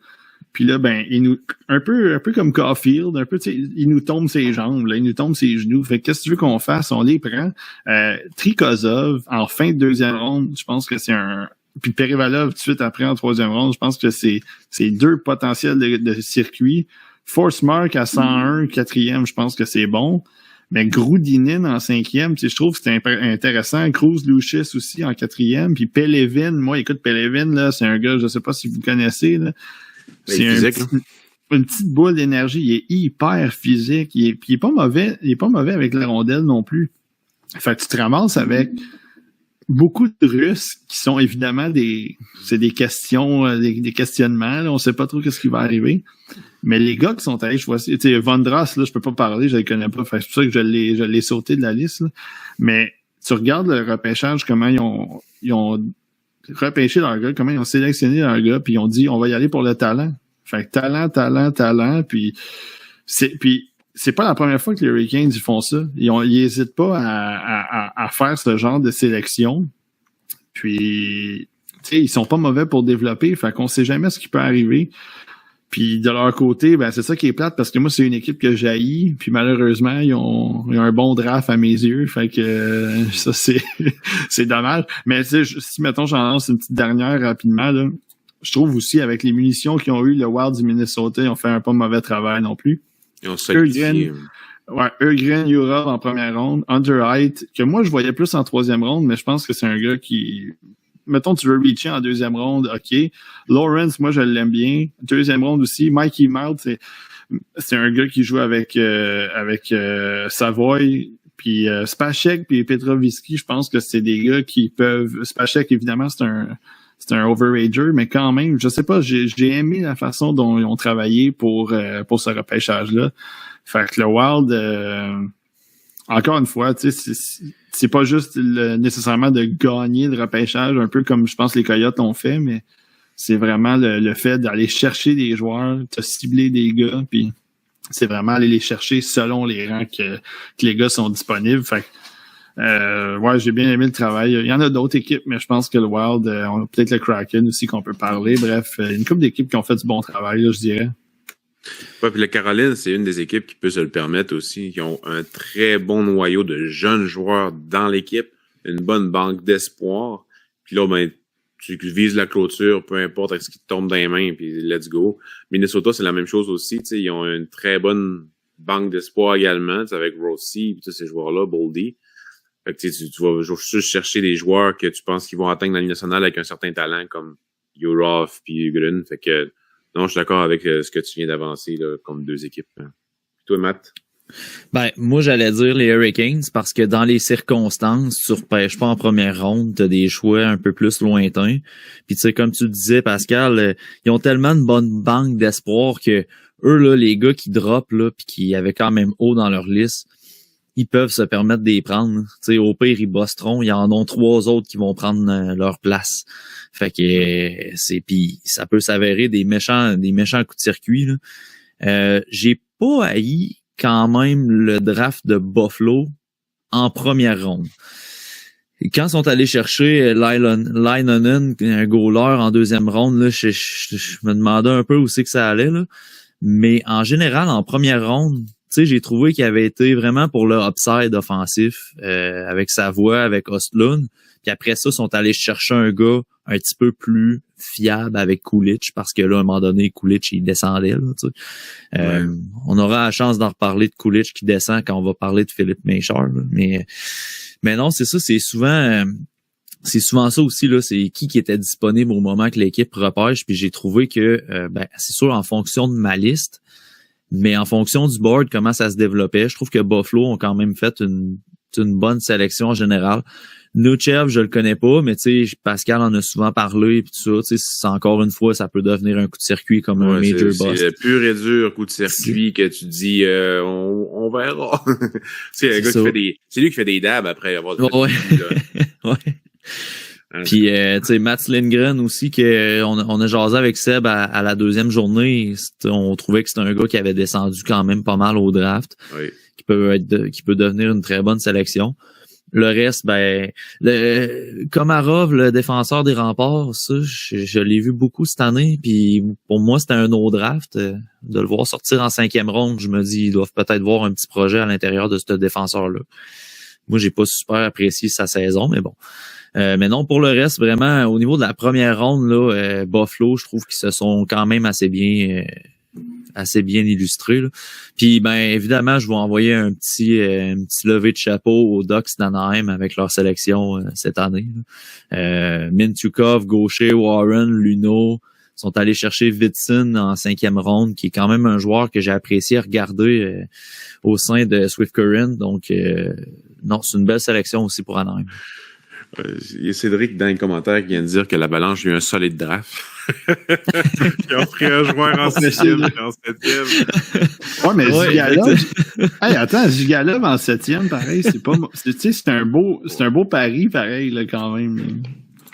Speaker 3: puis là, ils nous, un peu comme Caulfield, un peu, tu sais, ils nous tombent ses jambes, là, ils nous tombent ses genoux. Fait que qu'est-ce que tu veux qu'on fasse? On les prend. Trikozov, en fin de 2e ronde, je pense que c'est puis Perivalov, tout de suite après, en 3e ronde, je pense que c'est 2 potentiels de circuit. Forcemark à 101, 4e, je pense que c'est bon. Mais Grudinin en 5e, je trouve que c'était intéressant. Cruz Lucius aussi en 4e. Puis Pelevin, moi, écoute, Pelevin, là, c'est un gars, je sais pas si vous connaissez, là. C'est une petite boule d'énergie. Il est hyper physique. Puis il est pas mauvais. Il est pas mauvais avec la rondelle non plus. Fait que tu te ramasses avec beaucoup de Russes qui sont évidemment des questions, des questionnements, là. On sait pas trop qu'est-ce qui va arriver. Mais les gars qui sont allés, je vois, tu sais, Vondras, là, je peux pas parler, je le connais pas. Fait que c'est pour ça que je l'ai sauté de la liste, là. Mais tu regardes le repêchage, comment ils ont repêché leurs gars, comment ils ont sélectionné leurs gars, puis ils ont dit, on va y aller pour le talent. Fait que talent, puis c'est pas la première fois que les Hurricanes, ils font ça. Ils hésitent pas à faire ce genre de sélection. Puis, tu sais, ils sont pas mauvais pour développer, fait qu'on sait jamais ce qui peut arriver. Puis de leur côté, c'est ça qui est plate parce que moi, c'est une équipe que j'haïs. Puis malheureusement, ils ont un bon draft à mes yeux. Fait que ça, c'est dommage. Mais tu sais, si mettons, j'en lance une petite dernière rapidement, là, je trouve aussi avec les munitions qu'ils ont eu, le Wild du Minnesota, ils ont fait un pas mauvais travail non plus.
Speaker 2: Ils ont solidifié.
Speaker 3: Eugren Yurov en première ronde, Hunter Height, que moi je voyais plus en 3e ronde, mais je pense que c'est un gars qui... Mettons, tu veux reacher en 2e ronde, OK. Lawrence, moi, je l'aime bien. 2e ronde aussi. Mikey Mout, c'est un gars qui joue avec Savoy. Puis Spacek puis Petrovisky, je pense que c'est des gars qui peuvent... Spacek, évidemment, c'est un overager, mais quand même, je sais pas, j'ai aimé la façon dont ils ont travaillé pour ce repêchage-là. Fait que le Wild... encore une fois, tu sais, c'est pas juste nécessairement de gagner le repêchage, un peu comme je pense les Coyotes l'ont fait, mais c'est vraiment le fait d'aller chercher des joueurs, de cibler des gars, puis c'est vraiment aller les chercher selon les rangs que les gars sont disponibles. Fait que, j'ai bien aimé le travail. Il y en a d'autres équipes, mais je pense que le Wild, on a peut-être le Kraken aussi qu'on peut parler. Bref, une couple d'équipes qui ont fait du bon travail, là, je dirais.
Speaker 2: Ouais, puis la Caroline, c'est une des équipes qui peut se le permettre aussi. Ils ont un très bon noyau de jeunes joueurs dans l'équipe, une bonne banque d'espoir. Puis là, tu vises la clôture, peu importe ce qui te tombe dans les mains, puis let's go. Minnesota, c'est la même chose aussi. Tu sais, ils ont une très bonne banque d'espoir également, avec Rossi, puis ces joueurs-là, Boldy. Fait que tu vas juste chercher des joueurs que tu penses qu'ils vont atteindre la Ligue nationale avec un certain talent, comme Urov puis Ugrin. Fait que non, je suis d'accord avec ce que tu viens d'avancer là, comme deux équipes. Toi, Matt?
Speaker 1: Ben, moi, j'allais dire les Hurricanes parce que dans les circonstances, tu repêches pas en première ronde, t'as des choix un peu plus lointains. Puis tu sais, comme tu disais, Pascal, ils ont tellement une bonne banque d'espoir que eux, là, les gars qui droppent, là, puis qui avaient quand même haut dans leur liste, ils peuvent se permettre de les prendre. Tu sais, au pire, ils bosseront. Il y en ont 3 autres qui vont prendre leur place. Fait que puis ça peut s'avérer des méchants coups de circuit, là. J'ai pas haï quand même le draft de Buffalo en première ronde. Et quand ils sont allés chercher Leinonen, un goaler en deuxième ronde, là, je me demandais un peu où c'est que ça allait, là. Mais en général, en première ronde, tu sais, j'ai trouvé qu'il avait été vraiment pour le upside offensif, avec Savoie, avec Ostlund. Puis après ça, ils sont allés chercher un gars un petit peu plus fiable avec Kulich, parce que là, à un moment donné, Kulich, il descendait, là, tu sais. On aura la chance d'en reparler de Kulich qui descend quand on va parler de Philippe Méchard, là. Mais non, c'est ça, c'est souvent ça aussi, là, c'est qui était disponible au moment que l'équipe repêche, puis j'ai trouvé que, c'est sûr, en fonction de ma liste, mais en fonction du board, comment ça se développait, je trouve que Buffalo ont quand même fait une bonne sélection en général. Nuchev, je le connais pas, mais tu sais, Pascal en a souvent parlé, puis tout ça, tu sais, encore une fois, ça peut devenir un coup de circuit comme un major boss.
Speaker 2: C'est le pur et dur coup de circuit que tu dis, on verra. C'est lui qui fait des dabs après avoir
Speaker 1: ouais. Ouais. Puis, tu sais, Mats Lindgren aussi, on a jasé avec Seb à la deuxième journée. On trouvait que c'était un gars qui avait descendu quand même pas mal au draft.
Speaker 2: Oui.
Speaker 1: Qui peut devenir une très bonne sélection. Le reste, Komarov, le défenseur des Remparts, ça, je l'ai vu beaucoup cette année. Puis pour moi, c'était un no draft. De le voir sortir en 5e ronde, je me dis, ils doivent peut-être voir un petit projet à l'intérieur de ce défenseur-là. Moi, j'ai pas super apprécié sa saison, mais bon. Mais non, pour le reste, vraiment, au niveau de la première ronde, là, Buffalo, je trouve qu'ils se sont quand même assez bien illustrés, là. Puis évidemment, je vais envoyer un petit lever de chapeau aux Ducks d'Anaheim avec leur sélection cette année, là. Mintyukov, Gaucher, Warren, Luno sont allés chercher Whitson en 5e ronde, qui est quand même un joueur que j'ai apprécié regarder au sein de Swift Current. Donc non, c'est une belle sélection aussi pour Anaheim.
Speaker 2: Il y a Cédric dans les commentaires qui vient de dire que l'Avalanche a eu un solide draft. Ils ont pris un joueur en 6e et en 7e.
Speaker 3: Ouais, mais Zigalov... Hey, attends, Zigalov en 7e, pareil, c'est pas... Tu sais, c'est un beau pari, pareil, là, quand même.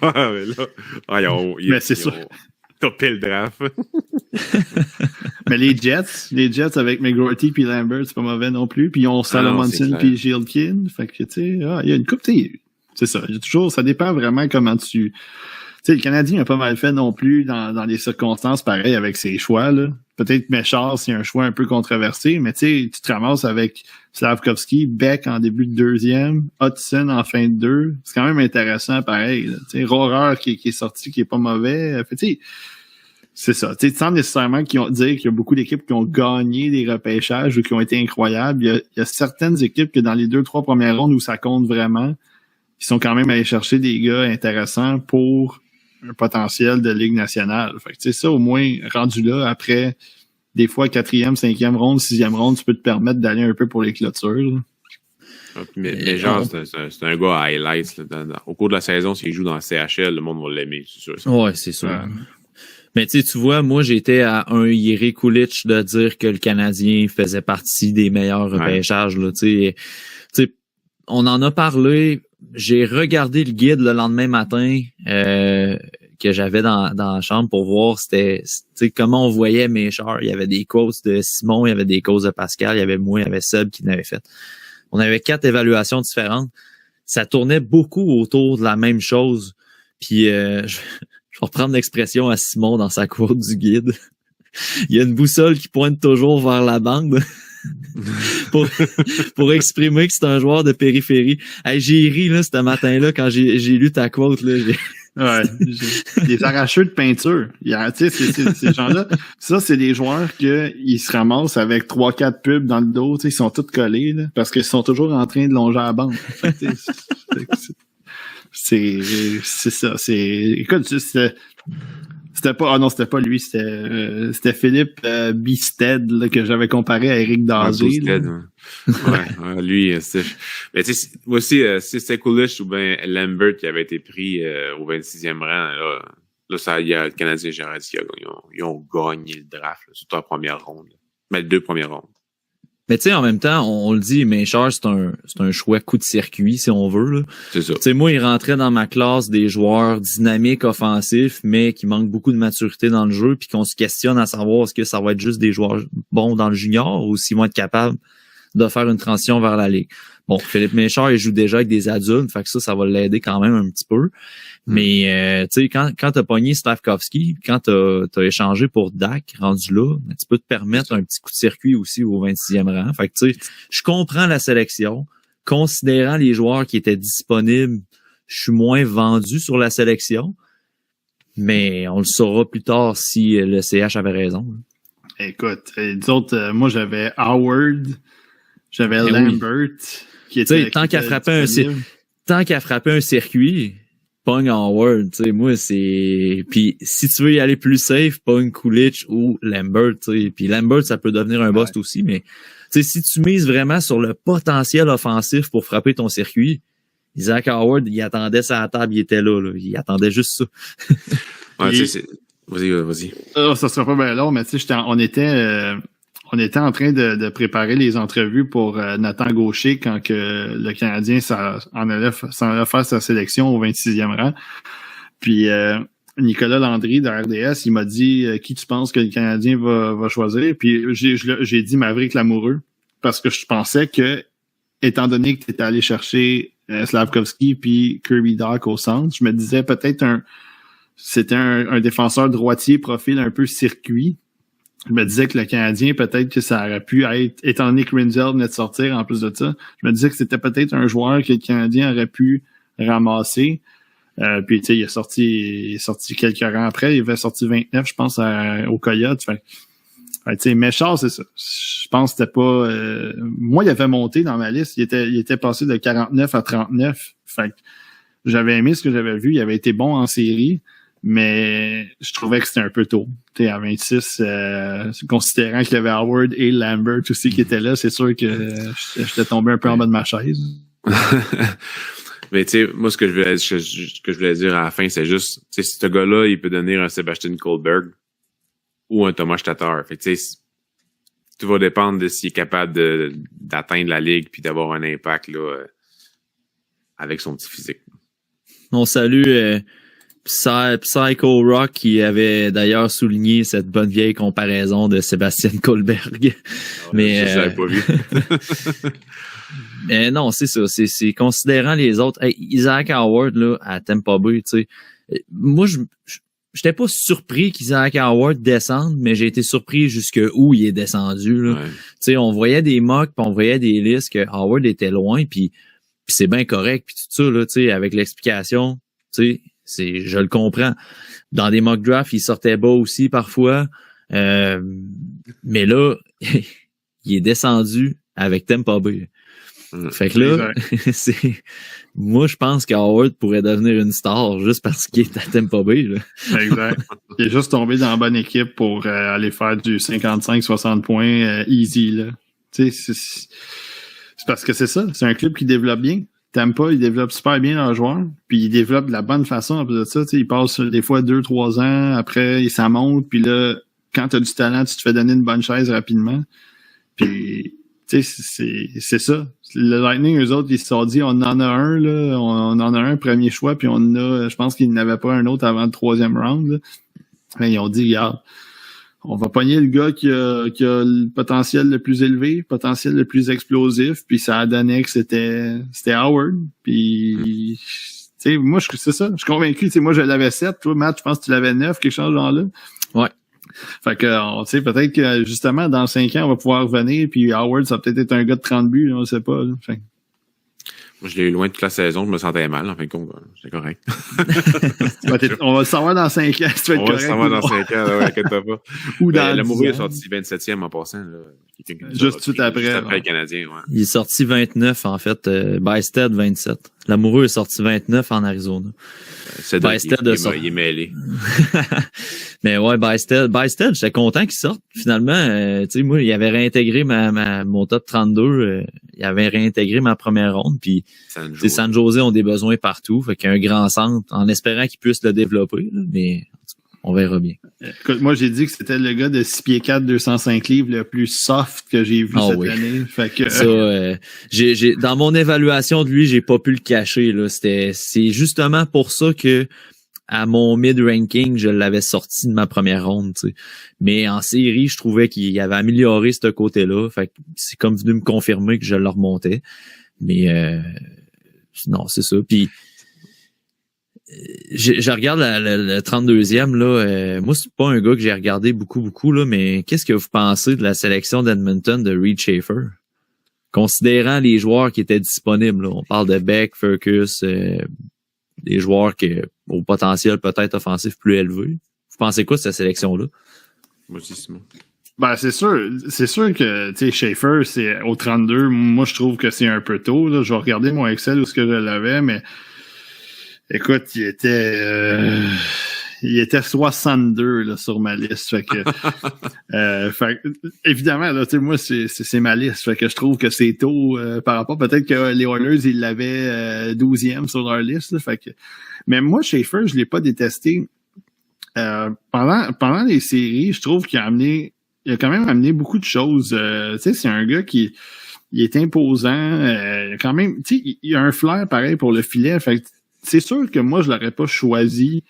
Speaker 2: Ah, mais là...
Speaker 3: mais c'est sûr.
Speaker 2: Topé le draft.
Speaker 3: Mais les Jets avec McGrorty puis Lambert, c'est pas mauvais non plus. Puis ils ont Salomonson puis Gilkin. Fait que, tu sais, il y a une coupe, c'est ça. Il y a toujours, ça dépend vraiment comment tu sais, le Canadien a pas mal fait non plus dans des circonstances pareilles avec ses choix, là. Peut-être Méchard, c'est un choix un peu controversé, mais tu sais, tu te ramasses avec Slavkovski, Beck en début de 2e, Hudson en fin de 2. C'est quand même intéressant, pareil, là. Tu sais, Rohrer qui est sorti, qui est pas mauvais. Fait, tu sais, c'est ça. Tu sais, sans nécessairement dire qu'il y a beaucoup d'équipes qui ont gagné des repêchages ou qui ont été incroyables. Il y a certaines équipes que dans les 2-3 premières rondes où ça compte vraiment, ils sont quand même allés chercher des gars intéressants pour un potentiel de Ligue nationale. Fait que, tu sais, ça, au moins, rendu là, après, des fois, 4e, 5e ronde, 6e ronde, tu peux te permettre d'aller un peu pour les clôtures, là.
Speaker 2: Mais genre, c'est un gars à highlights, là. Au cours de la saison, s'il joue dans la CHL, le monde va l'aimer, c'est sûr.
Speaker 1: Ouais, c'est sûr. Mais tu vois, moi, j'étais à un Jiri Kulich de dire que le Canadien faisait partie des meilleurs repêchages, là. Tu sais, on en a parlé. J'ai regardé le guide le lendemain matin que j'avais dans la chambre pour voir c'était comment on voyait Méchard. Il y avait des quotes de Simon, il y avait des quotes de Pascal, il y avait moi, il y avait Seb qui l'avait fait. On avait 4 évaluations différentes. Ça tournait beaucoup autour de la même chose. Puis je vais reprendre l'expression à Simon dans sa quote du guide. Il y a une boussole qui pointe toujours vers la bande. pour exprimer que c'est un joueur de périphérie. Hey, j'ai ri là ce matin-là quand j'ai lu ta quote là.
Speaker 3: Ouais, des arracheux de peinture. Tu sais, ces gens-là, ça c'est des joueurs que ils se ramassent avec 3-4 pubs dans le dos, tu sais, ils sont tous collés là, parce qu'ils sont toujours en train de longer la bande. C'est ça. Écoute, C'était pas lui, c'était Philippe Bisted là, que j'avais comparé à Eric Dazé.
Speaker 2: Bisted, ouais, lui, mais tu sais, moi aussi, si c'était Coolidge ou bien Lambert qui avait été pris au 26e rang, là ça, il y a le Canadien, j'aurais dit qu'ils ont gagné le draft, là, surtout en première ronde. Mais les 2 premières rondes.
Speaker 1: Mais tu sais, en même temps, on le dit, Méchard, c'est un choix coup de circuit, si on veut, là.
Speaker 2: C'est ça.
Speaker 1: Tu sais, moi, il rentrait dans ma classe des joueurs dynamiques, offensifs, mais qui manquent beaucoup de maturité dans le jeu, puis qu'on se questionne à savoir est-ce que ça va être juste des joueurs bons dans le junior ou s'ils vont être capables de faire une transition vers la ligue. Bon, Philippe Méchard, il joue déjà avec des adultes, fait que ça va l'aider quand même un petit peu. Mais tu sais, quand t'as pogné Slavkovski, quand t'as échangé pour Dak, rendu là, tu peux te permettre un petit coup de circuit aussi au 26e rang. Fait que tu sais, je comprends la sélection. Considérant les joueurs qui étaient disponibles, je suis moins vendu sur la sélection. Mais on le saura plus tard si le CH avait raison.
Speaker 3: Écoute, les autres, moi j'avais Howard, j'avais Lambert, qui était
Speaker 1: tant qu'à frapper un circuit, pogne Howard, tu sais, moi c'est. Puis si tu veux y aller plus safe, pogne Coolidge ou Lambert, tu sais. Puis Lambert, ça peut devenir un bust aussi, mais tu sais, si tu mises vraiment sur le potentiel offensif pour frapper ton circuit, Isaac Howard, il attendait ça à la table, il était là. Il attendait juste ça.
Speaker 2: Ouais, tu sais, vas-y.
Speaker 3: Ça sera pas bien long, mais tu sais, on était en train de préparer les entrevues pour Nathan Gaucher quand que le Canadien s'en allait faire sa sélection au 26e rang. Puis Nicolas Landry de RDS, il m'a dit qui tu penses que le Canadien va choisir. Puis j'ai dit Maverick Lamoureux parce que je pensais que, étant donné que tu étais allé chercher Slavkovski puis Kirby Dach au centre, je me disais peut-être c'était un défenseur droitier profil un peu circuit. Je me disais que le Canadien, peut-être que ça aurait pu être, étant donné que Rinzel venait de sortir en plus de ça, je me disais que c'était peut-être un joueur que le Canadien aurait pu ramasser. Puis tu sais, il est sorti quelques rangs après, il avait sorti 29, je pense, au Coyote. Fait tu sais, Méchard, c'est ça. Je pense que c'était pas. Moi, il avait monté dans ma liste. Il était passé de 49 à 39. Fait que j'avais aimé ce que j'avais vu. Il avait été bon en série. Mais je trouvais que c'était un peu tôt. T'sais, à 26, considérant qu'il y avait Howard et Lambert aussi qui étaient là, c'est sûr que j'étais tombé un peu en bas de ma chaise.
Speaker 2: Mais tu sais, moi, ce que je voulais dire à la fin, c'est juste, tu sais, ce gars-là, il peut donner un Sébastien Kohlberg ou un Thomas Tatar. Fait que tu sais, tout va dépendre de s'il est capable d'atteindre la ligue puis d'avoir un impact là avec son petit physique.
Speaker 1: On salue Psycho Rock qui avait d'ailleurs souligné cette bonne vieille comparaison de Sébastien Kohlberg. Mais
Speaker 2: ça, j'avais pas vu.
Speaker 1: Mais non, c'est ça. C'est considérant les autres. Hey, Isaac Howard là à Tampa Bay, tu sais. Moi, j'étais pas surpris qu'Isaac Howard descende, mais j'ai été surpris jusque où il est descendu. Là. Ouais. Tu sais, on voyait des mocks, puis on voyait des listes que Howard était loin, puis c'est bien correct, puis tout ça là, tu sais, avec l'explication, tu sais. Je le comprends. Dans des mock drafts, il sortait bas aussi parfois. Mais là, il est descendu avec Tampa Bay. Fait que là, moi, je pense qu'Howard pourrait devenir une star juste parce qu'il est à Tampa Bay. Là.
Speaker 3: Exact. Il est juste tombé dans la bonne équipe pour aller faire du 55-60 points easy. Là. Tu sais, c'est parce que c'est ça. C'est un club qui développe bien. Tampa, ils développent super bien leurs joueurs, puis ils développent de la bonne façon. En plus de ça, ils passent des fois 2-3 ans, après ça monte, puis là, quand tu as du talent, tu te fais donner une bonne chaise rapidement. Puis, tu sais, c'est ça. Le Lightning, eux autres, ils se sont dit, on en a un, là, on en a un premier choix, puis on a, je pense qu'ils n'avaient pas un autre avant le 3e round. Là. Ils ont dit, regarde, on va pogner le gars qui a le potentiel le plus élevé, le potentiel le plus explosif, puis ça a donné que c'était Howard. Puis, tu sais, moi, c'est ça. Je suis convaincu. Tu sais, moi, je l'avais 7. Toi, Matt, je pense que tu l'avais 9, quelque chose genre là.
Speaker 1: Ouais.
Speaker 3: Fait que, tu sais, peut-être que, justement, dans 5 ans, on va pouvoir revenir, puis Howard, ça va peut-être être un gars de 30 buts, là, on sait pas. Là. Fait.
Speaker 2: Moi, je l'ai eu loin toute la saison, je me sentais mal, en fin de compte. C'était correct.
Speaker 3: On va le savoir dans 5 ans, si tu vas être correct.
Speaker 2: On va le savoir dans 5 ans, là, inquiète-toi pas. Ou dans Lamoureux est sorti 27e en passant, là.
Speaker 3: Juste tout de suite après.
Speaker 2: Juste après le Canadien, ouais.
Speaker 1: Il est sorti 29, en fait. Bysted, 27. L'amoureux est sorti 29 en Arizona.
Speaker 2: Il est mêlé.
Speaker 1: Mais ouais, Bysted, j'étais content qu'il sorte. Finalement, tu sais, moi, il avait réintégré mon top 32. Il avait réintégré ma première ronde. Puis, San Jose ont des besoins partout. Fait qu'il y a un grand centre, en espérant qu'ils puissent le développer. Là, mais on verra bien.
Speaker 3: Écoute, moi, j'ai dit que c'était le gars de 6 pieds 4, 205 livres le plus soft que j'ai vu cette année. Fait que...
Speaker 1: Ça, dans mon évaluation de lui, j'ai pas pu le cacher. Là. C'est justement pour ça que à mon mid-ranking, je l'avais sorti de ma première ronde. T'sais. Mais en série, je trouvais qu'il avait amélioré ce côté-là. Fait que c'est comme venu me confirmer que je le remontais. Mais non, c'est ça. Puis je regarde le 32e, là. Moi, c'est pas un gars que j'ai regardé beaucoup, là, mais qu'est-ce que vous pensez de la sélection d'Edmonton de Reed Schaefer? Considérant les joueurs qui étaient disponibles, là, on parle de Beck, Furcus, des joueurs au potentiel peut-être offensif plus élevé. Vous pensez quoi de cette sélection-là?
Speaker 2: Moi aussi, Simon.
Speaker 3: Ben, c'est sûr que, tu sais, Schaefer, c'est au 32. Moi, je trouve que c'est un peu tôt, là. Je vais regarder mon Excel où ce que je l'avais, mais écoute, il était 62 là, sur ma liste. Fait que, évidemment, là, tu sais, moi, c'est ma liste. Fait que je trouve que c'est tôt par rapport. Peut-être que les Oilers, ils l'avaient 12e sur leur liste. Là, fait que, mais moi, Schaefer, je l'ai pas détesté. Pendant les séries, je trouve qu'il a quand même amené beaucoup de choses. Tu sais, c'est un gars qui il est imposant. Quand même, tu sais, il a un flair pareil pour le filet. Fait que, c'est sûr que moi, je l'aurais pas choisi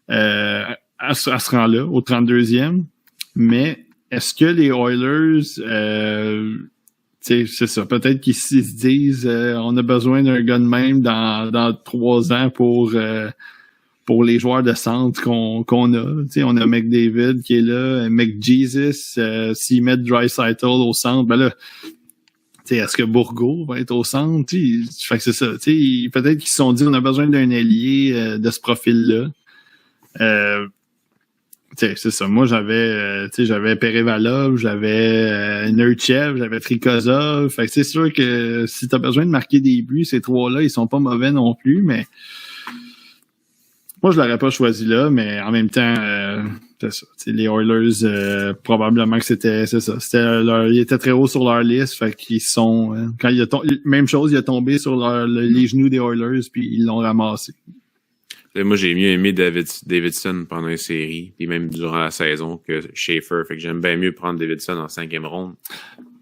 Speaker 3: à ce rang-là, au 32e. Mais est-ce que les Oilers, c'est ça, peut-être qu'ils se disent on a besoin d'un gars de même dans 3 ans pour les joueurs de centre qu'on a. T'sais, on a McDavid qui est là, McJesus, s'ils mettent Draisaitl au centre, ben là, est-ce que Bourgault va être au centre? Fait que c'est ça. Peut-être qu'ils se sont dit on a besoin d'un ailier de ce profil-là. C'est ça. Moi, j'avais Perevalov, j'avais Neurchev, j'avais Trikozov. Fait que c'est sûr que si tu as besoin de marquer des buts, ces 3-là, ils sont pas mauvais non plus, mais moi, je l'aurais pas choisi là, mais en même temps, c'est ça. Les Oilers, probablement que c'était ça. Ils étaient très haut sur leur liste, fait qu'ils sont. Quand même chose, il a tombé sur les genoux des Oilers, puis ils l'ont ramassé.
Speaker 2: Moi, j'ai mieux aimé Davidson pendant une série, puis même durant la saison, que Schaefer. Fait que j'aime bien mieux prendre Davidson en 5e ronde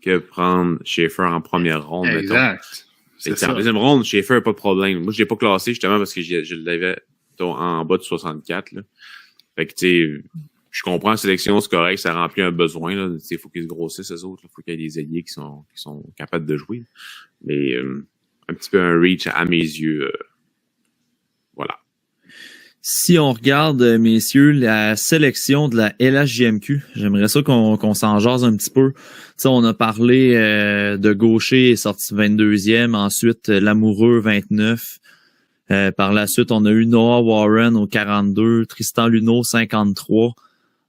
Speaker 2: que prendre Schaefer en première ronde.
Speaker 3: Exact.
Speaker 2: En deuxième ronde, Schaefer, pas de problème. Moi, je l'ai pas classé justement parce que je l'avais en bas de 64. Là. Fait que, tu sais, je comprends la sélection, c'est correct, ça remplit un besoin. Là. Il faut qu'ils se grossissent, eux autres. Il faut qu'il y ait des alliés qui sont capables de jouer. Mais un petit peu un reach à mes yeux. Voilà.
Speaker 1: Si on regarde, messieurs, la sélection de la LHJMQ, j'aimerais ça qu'on s'en jase un petit peu. T'sais, on a parlé de Gaucher, sorti 22e, ensuite Lamoureux, 29. Par la suite, on a eu Noah Warren au 42, Tristan Luneau, 53.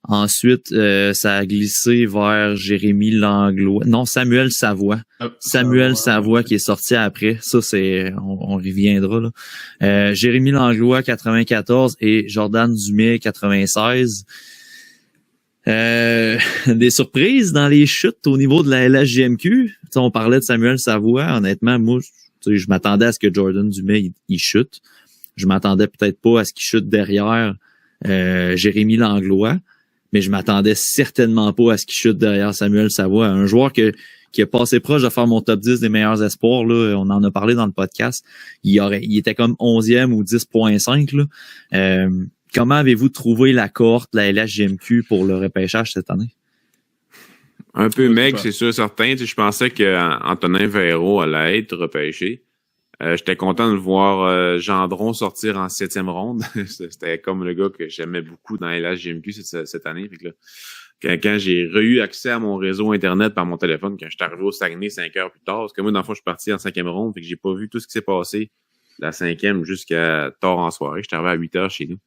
Speaker 1: Ensuite, ça a glissé vers Jérémy Langlois. Non, Samuel Savoie. Samuel Savoie qui est sorti après. Ça, on reviendra, là. Jérémy Langlois, 94 et Jordan Dumais, 96. Des surprises dans les chutes au niveau de la LHJMQ. T'sais, on parlait de Samuel Savoie. Honnêtement, moi, je m'attendais à ce que Jordan Dumais il chute. Je m'attendais peut-être pas à ce qu'il chute derrière Jérémy Langlois. Mais je m'attendais certainement pas à ce qu'il chute derrière Samuel Savoie. Un joueur qui a passé proche de faire mon top 10 des meilleurs espoirs, là, on en a parlé dans le podcast. Il était comme 11e ou 10.5. Là. Comment avez-vous trouvé la cohorte de la LHJMQ pour le repêchage cette année?
Speaker 2: Un peu maigre, c'est sûr, certain. Je pensais qu'Antonin Véro allait être repêché. J'étais content de le voir Gendron sortir en 7e ronde. C'était comme le gars que j'aimais beaucoup dans la LHJMQ cette année. Fait que là, quand j'ai eu accès à mon réseau Internet par mon téléphone, quand je suis arrivé au Saguenay 5 heures plus tard, parce que moi, dans le fond, je suis parti en 5e ronde, fait que j'ai pas vu tout ce qui s'est passé de la 5e jusqu'à tard en soirée. J'étais arrivé à 8 heures chez nous.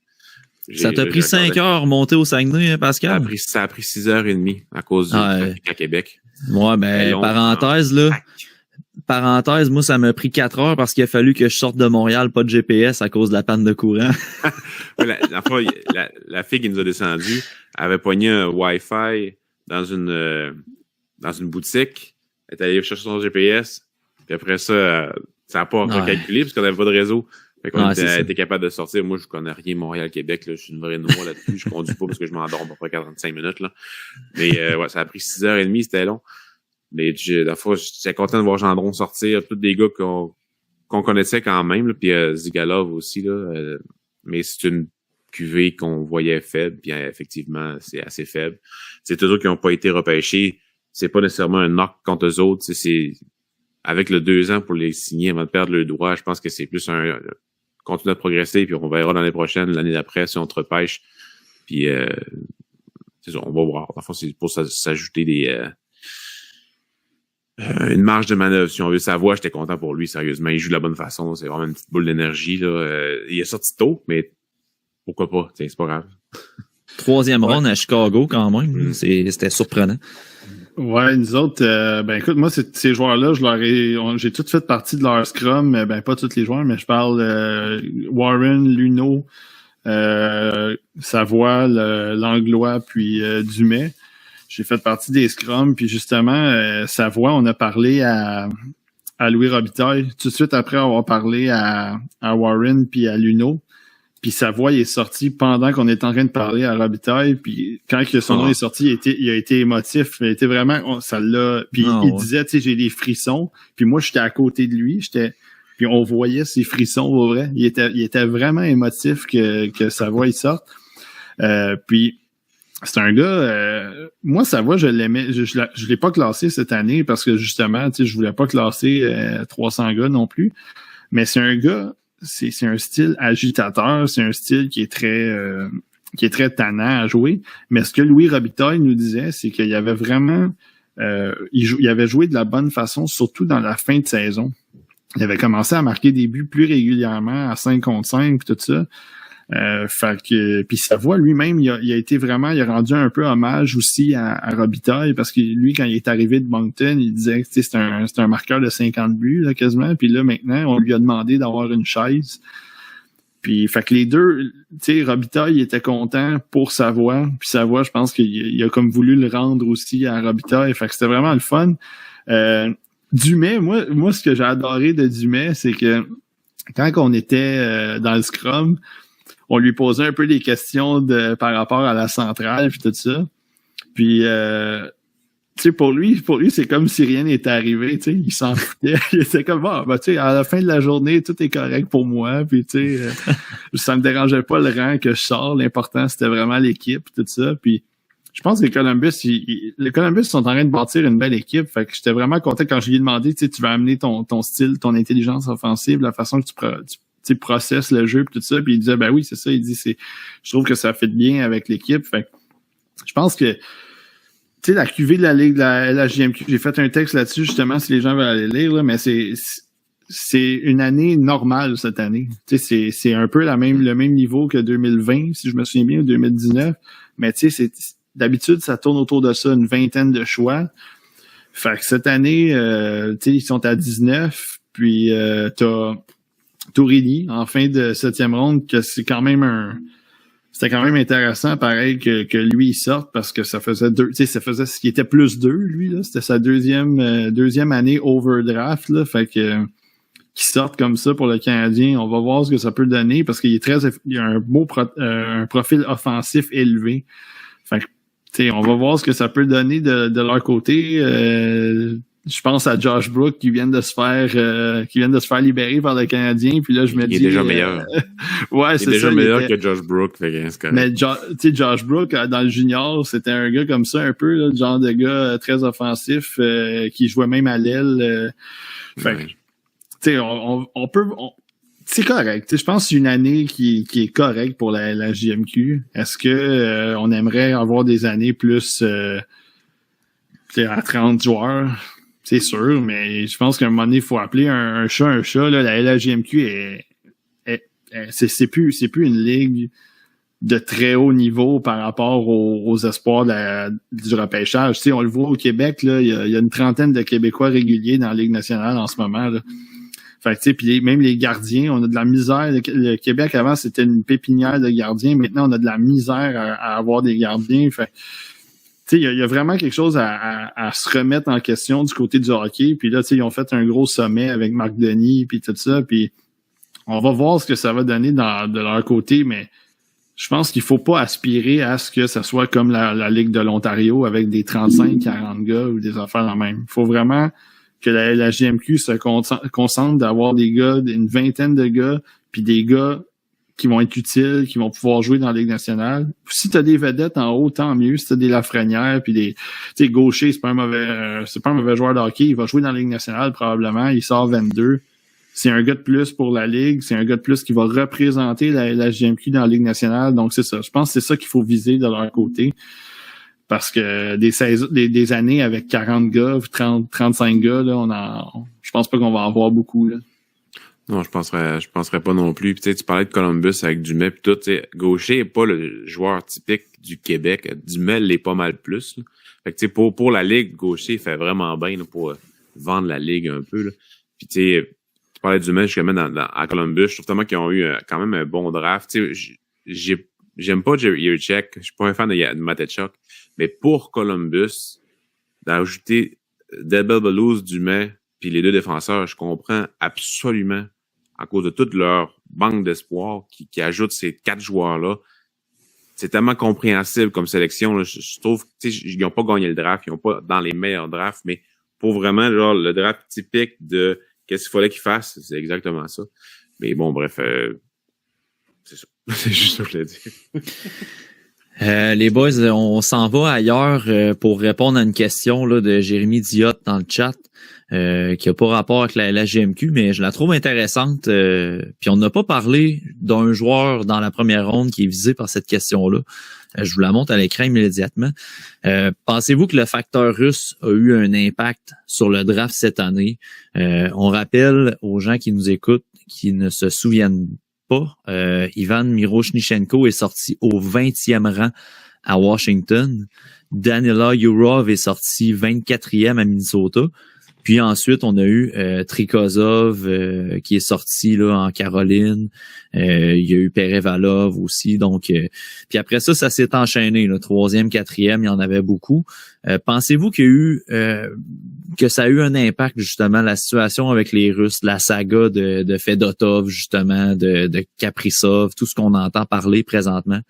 Speaker 1: Ça t'a pris 5 heures monter au Saguenay, hein, Pascal?
Speaker 2: Ça a pris 6h30 à cause du trafic à Québec.
Speaker 1: Ouais, ben, parenthèse, moi, ça m'a pris 4 heures parce qu'il a fallu que je sorte de Montréal, pas de GPS à cause de la panne de courant.
Speaker 2: La fille qui nous a descendu avait pogné un Wi-Fi dans une boutique. Elle est allée chercher son GPS. Puis après ça, ça n'a pas recalculé parce qu'on n'avait pas de réseau. Fait qu'on était capable de sortir. Moi, je connais rien Montréal-Québec, là. Je suis une vraie noix là-dessus. Je conduis pas parce que je m'endors à peu près 45 minutes, là. Mais, ouais, ça a pris 6h30, c'était long. Mais, la fois, j'étais content de voir Gendron sortir. Tous des gars qu'on connaissait quand même, là. Puis, Zigalov aussi, là. Mais c'est une cuvée qu'on voyait faible. Puis, effectivement, c'est assez faible. C'est toujours qui n'ont pas été repêchés. C'est pas nécessairement un knock contre eux autres. C'est avec le 2 ans pour les signer avant de perdre le droit, je pense que c'est plus continuer de progresser, puis on verra l'année prochaine, l'année d'après, si on te repêche. Puis c'est ça, on va voir. Parfois, c'est pour s'ajouter une marge de manœuvre. Si on veut Savoie, j'étais content pour lui, sérieusement. Il joue de la bonne façon. C'est vraiment une petite boule d'énergie, là. Il est sorti tôt, mais pourquoi pas? C'est pas grave.
Speaker 1: 3e ronde à Chicago, quand même. C'était surprenant.
Speaker 3: Ouais, nous autres, ben écoute, moi, ces joueurs-là, j'ai tout fait partie de leur scrum, ben pas tous les joueurs, mais je parle Warren, Luneau, Savoie, l'Anglois, puis Dumais. J'ai fait partie des scrums, puis justement, Savoie, on a parlé à Louis Robitaille. Tout de suite après, on va parler à Warren puis à Luneau. Puis Savoie, il est sorti pendant qu'on était en train de parler à Robitaille. Puis quand son nom est sorti, il a été émotif. Il a été vraiment, ça l'a. Puis il disait, tu sais, j'ai des frissons. Puis moi, j'étais à côté de lui. Puis on voyait ses frissons, au vrai. Il était vraiment émotif que Savoie il sorte. Puis c'est un gars. Moi, Savoie, je l'aimais. Je l'ai pas classé cette année parce que justement, tu sais, je voulais pas classer 300 gars non plus. Mais c'est un gars. C'est un style agitateur, c'est un style qui est très tannant à jouer. Mais ce que Louis Robitaille nous disait, c'est qu'il y avait vraiment il avait joué de la bonne façon, surtout dans la fin de saison. Il avait commencé à marquer des buts plus régulièrement à 5 contre 5 puis tout ça. Fait que puis Savoie lui-même, il a rendu un peu hommage aussi à Robitaille parce que lui, quand il est arrivé de Moncton, il disait que c'est un marqueur de 50 buts là, quasiment. Puis là maintenant, on lui a demandé d'avoir une chaise. Puis fait que les deux, tu sais, Robitaille il était content pour Savoie. Puis Savoie, je pense qu'il a comme voulu le rendre aussi à Robitaille. Fait que c'était vraiment le fun. Dumais, moi ce que j'ai adoré de Dumais, c'est que quand on était dans le scrum, on lui posait un peu des questions par rapport à la centrale puis tout ça. Puis tu sais, pour lui, c'est comme si rien n'était arrivé, tu sais, il s'en foutait. Il était comme tu sais, à la fin de la journée, tout est correct pour moi, puis tu sais, ça me dérangeait pas le rang que je sors, l'important c'était vraiment l'équipe, tout ça. Puis je pense que les Columbus sont en train de bâtir une belle équipe, fait que j'étais vraiment content quand je lui ai demandé, tu sais, tu vas amener ton style, ton intelligence offensive, la façon que tu processes le jeu puis tout ça, puis il disait ben oui, c'est ça, il dit je trouve que ça fait bien avec l'équipe. Fait que je pense que tu sais la QV de la Ligue de la LHJMQ, j'ai fait un texte là-dessus justement si les gens veulent aller lire là, mais c'est une année normale cette année. Tu sais c'est un peu le même niveau que 2020 si je me souviens bien, ou 2019, mais tu sais d'habitude ça tourne autour de ça, une vingtaine de choix. Fait que cette année tu sais ils sont à 19, puis t'as Tourigny en fin de 7e ronde, que c'était quand même intéressant, pareil, que lui il sorte parce que ça faisait ce qui était plus 2, lui, là. C'était sa deuxième année overdraft, là. Fait que, qu'il sorte comme ça pour le Canadien, on va voir ce que ça peut donner parce qu'il a un profil offensif élevé. Fait que, tu sais, on va voir ce que ça peut donner de leur côté. Je pense à Josh Brook qui vient de se faire libérer par le Canadien, puis là je me dis
Speaker 2: il est déjà meilleur.
Speaker 3: Ouais, c'est ça.
Speaker 2: Il est déjà meilleur que Josh Brook, fait que c'est correct.
Speaker 3: Mais tu sais Josh Brook dans le junior, c'était un gars comme ça un peu là, le genre de gars très offensif qui jouait même à l'aile. Fait que tu sais on peut c'est correct. Je pense que c'est une année qui est correcte pour la JMQ. Est-ce que on aimerait avoir des années plus à 30 joueurs? C'est sûr, mais je pense qu'à un moment donné, il faut appeler un chat un chat. Là, la LHJMQ c'est plus une ligue de très haut niveau par rapport aux espoirs du repêchage. Tu sais, on le voit au Québec, là, il y a une trentaine de Québécois réguliers dans la Ligue nationale en ce moment, là. Fait que, tu sais, puis même les gardiens, on a de la misère. Le Québec, avant, c'était une pépinière de gardiens. Maintenant, on a de la misère à avoir des gardiens. Fait tu sais, il y a vraiment quelque chose à se remettre en question du côté du hockey. Puis là, tu sais, ils ont fait un gros sommet avec Marc Denis, puis tout ça. Puis on va voir ce que ça va donner de leur côté, mais je pense qu'il faut pas aspirer à ce que ça soit comme la Ligue de l'Ontario avec des 35-40 gars ou des affaires la même. Il faut vraiment que la JMQ se concentre d'avoir des gars, une vingtaine de gars, puis des gars qui vont être utiles, qui vont pouvoir jouer dans la Ligue nationale. Si t'as des vedettes en haut, tant mieux. Si t'as des Lafrenière, puis des, tu sais, Gaucher, c'est pas un mauvais joueur de hockey. Il va jouer dans la Ligue nationale probablement. Il sort 22. C'est un gars de plus pour la Ligue. C'est un gars de plus qui va représenter la JMQ dans la Ligue nationale. Donc, c'est ça. Je pense que c'est ça qu'il faut viser de leur côté. Parce que des années avec 40 gars, 35 gars, là, je pense pas qu'on va en voir beaucoup, là.
Speaker 2: Non, je penserais pas non plus. Puis, tu sais, tu parlais de Columbus avec Dumais pis tout, tu sais, Gaucher est pas le joueur typique du Québec. Dumais l'est pas mal plus, là. Fait que, tu sais, pour la Ligue, Gaucher fait vraiment bien, là, pour vendre la Ligue un peu, là. Puis, tu sais, tu parlais de Dumais justement à Columbus. Je trouve tellement qu'ils ont eu quand même un bon draft. Tu sais, j'aime pas Jerry Jurczyk. Je suis pas un fan de Matechuk. Mais pour Columbus, d'ajouter Debel Bellows, Dumais, puis les deux défenseurs, je comprends absolument à cause de toute leur banque d'espoir qui ajoute ces 4 joueurs-là. C'est tellement compréhensible comme sélection, là. Je trouve, tu sais, ils n'ont pas gagné le draft, ils n'ont pas dans les meilleurs drafts, mais pour vraiment, genre, le draft typique de qu'est-ce qu'il fallait qu'ils fassent, c'est exactement ça. Mais bon, bref, c'est ça. C'est juste ça que je voulais dire.
Speaker 1: Les boys, on s'en va ailleurs pour répondre à une question là, de Jérémy Diot dans le chat. Qui a pas rapport avec la GMQ, mais je la trouve intéressante. Puis on n'a pas parlé d'un joueur dans la première ronde qui est visé par cette question-là. Je vous la montre à l'écran immédiatement. Pensez-vous que le facteur russe a eu un impact sur le draft cette année? On rappelle aux gens qui nous écoutent, qui ne se souviennent pas, Ivan Miroshnichenko est sorti au 20e rang à Washington. Danila Yurov est sorti 24e à Minnesota. Puis ensuite, on a eu Trikozov qui est sorti là en Caroline. Il y a eu Perevalov aussi. Donc, puis après ça s'est enchaîné. Là, 3e, 4e, il y en avait beaucoup. Pensez-vous qu'il y a eu que ça a eu un impact justement la situation avec les Russes, la saga de Fedotov justement, de Kaprizov, tout ce qu'on entend parler présentement.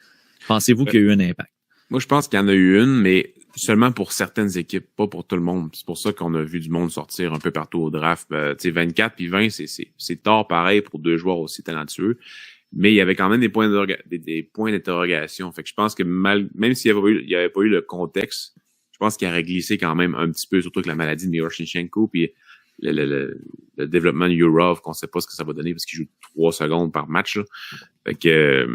Speaker 1: Pensez-vous qu'il y a eu un impact?
Speaker 2: Moi, je pense qu'il y en a eu une, mais seulement pour certaines équipes, pas pour tout le monde. C'est pour ça qu'on a vu du monde sortir un peu partout au draft. Tu sais, 24 puis 20, c'est tard pareil pour 2 joueurs aussi talentueux. Mais il y avait quand même des points d'interrogation. Fait que je pense que même s'il n'y avait pas eu le contexte, je pense qu'il aurait glissé quand même un petit peu, surtout avec la maladie de Miroshnichenko puis le développement de Yurov, qu'on sait pas ce que ça va donner parce qu'il joue 3 secondes par match, là. Fait que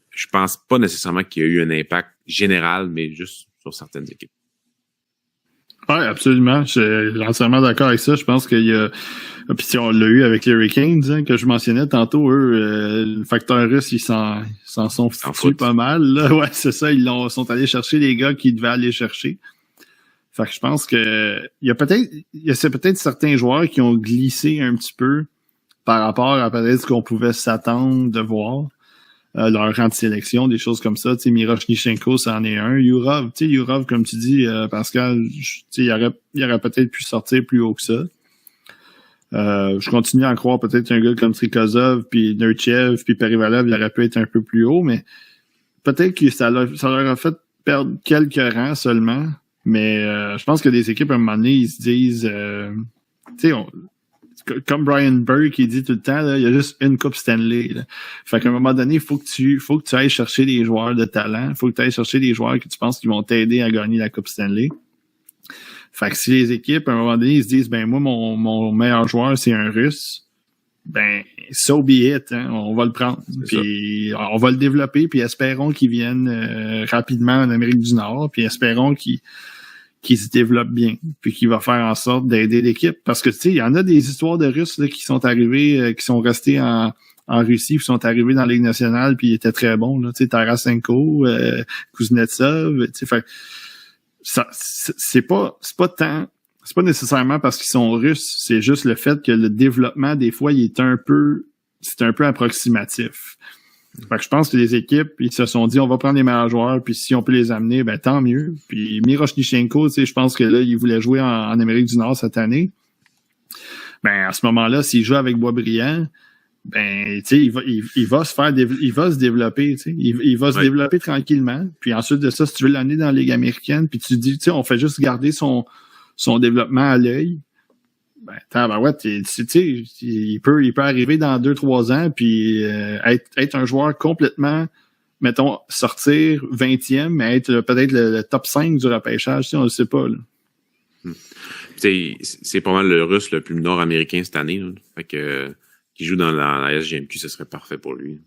Speaker 2: je pense pas nécessairement qu'il y a eu un impact général, mais juste sur certaines équipes.
Speaker 3: Oui, absolument. Je suis entièrement d'accord avec ça. Je pense qu'il y a... Puis si on l'a eu avec les Hurricanes, hein, que je mentionnais tantôt, eux, le facteur russe, ils s'en sont foutus pas mal. Là. Ouais, c'est ça. Ils sont allés chercher les gars qu'ils devaient aller chercher. Fait que je pense que il y a peut-être certains joueurs qui ont glissé un petit peu par rapport à peut-être ce qu'on pouvait s'attendre de voir. Leur rang de sélection, des choses comme ça. Tu sais, Miroshnichenko, c'en est un. Yurov, comme tu dis, Pascal, tu sais, il aurait peut-être pu sortir plus haut que ça. Je continue à croire peut-être un gars comme Trikozov, puis Neurchev, puis Perevalov, il aurait pu être un peu plus haut, mais peut-être que ça leur a fait perdre quelques rangs seulement. Mais je pense que des équipes, à un moment donné, ils se disent... tu sais, comme Brian Burke qui dit tout le temps, là, il y a juste une Coupe Stanley. Là. Fait qu'à un moment donné, il faut que tu ailles chercher des joueurs de talent. Il faut que tu ailles chercher des joueurs que tu penses qui vont t'aider à gagner la Coupe Stanley. Fait que si les équipes, à un moment donné, ils se disent, ben moi, mon meilleur joueur, c'est un Russe, ben so be it, hein, on va le prendre. Puis on va le développer, puis espérons qu'il vienne rapidement en Amérique du Nord, puis espérons qu'il se développe bien, puis qu'il va faire en sorte d'aider l'équipe. Parce que, tu sais, il y en a des histoires de Russes là, qui sont arrivés, qui sont restés en en Russie, qui sont arrivés dans la Ligue nationale, puis ils étaient très bons, là, tu sais, Tarasenko, Kuznetsov, tu sais, fait ça, c'est pas nécessairement parce qu'ils sont russes, c'est juste le fait que le développement, des fois, c'est un peu approximatif. Fait que je pense que les équipes, ils se sont dit, on va prendre les meilleurs joueurs, puis si on peut les amener, ben tant mieux. Puis Miroshnichenko, tu sais, je pense que là, il voulait jouer en Amérique du Nord cette année. Ben, à ce moment-là, s'il joue avec Boisbriand, ben, tu sais, il va se développer, tu sais. Il va se développer tranquillement. Puis ensuite de ça, si tu veux l'amener dans la Ligue américaine, puis tu dis, tu sais, on fait juste garder son développement à l'œil, ben, ouais, tu sais, il peut arriver dans 2-3 ans, puis être un joueur complètement, mettons, sortir 20e, mais être peut-être le top 5 du repêchage, tu sais, on le sait pas, là.
Speaker 2: C'est pas mal le Russe le plus nord-américain cette année, là. Fait que qui joue dans la SGMQ, ce serait parfait pour lui.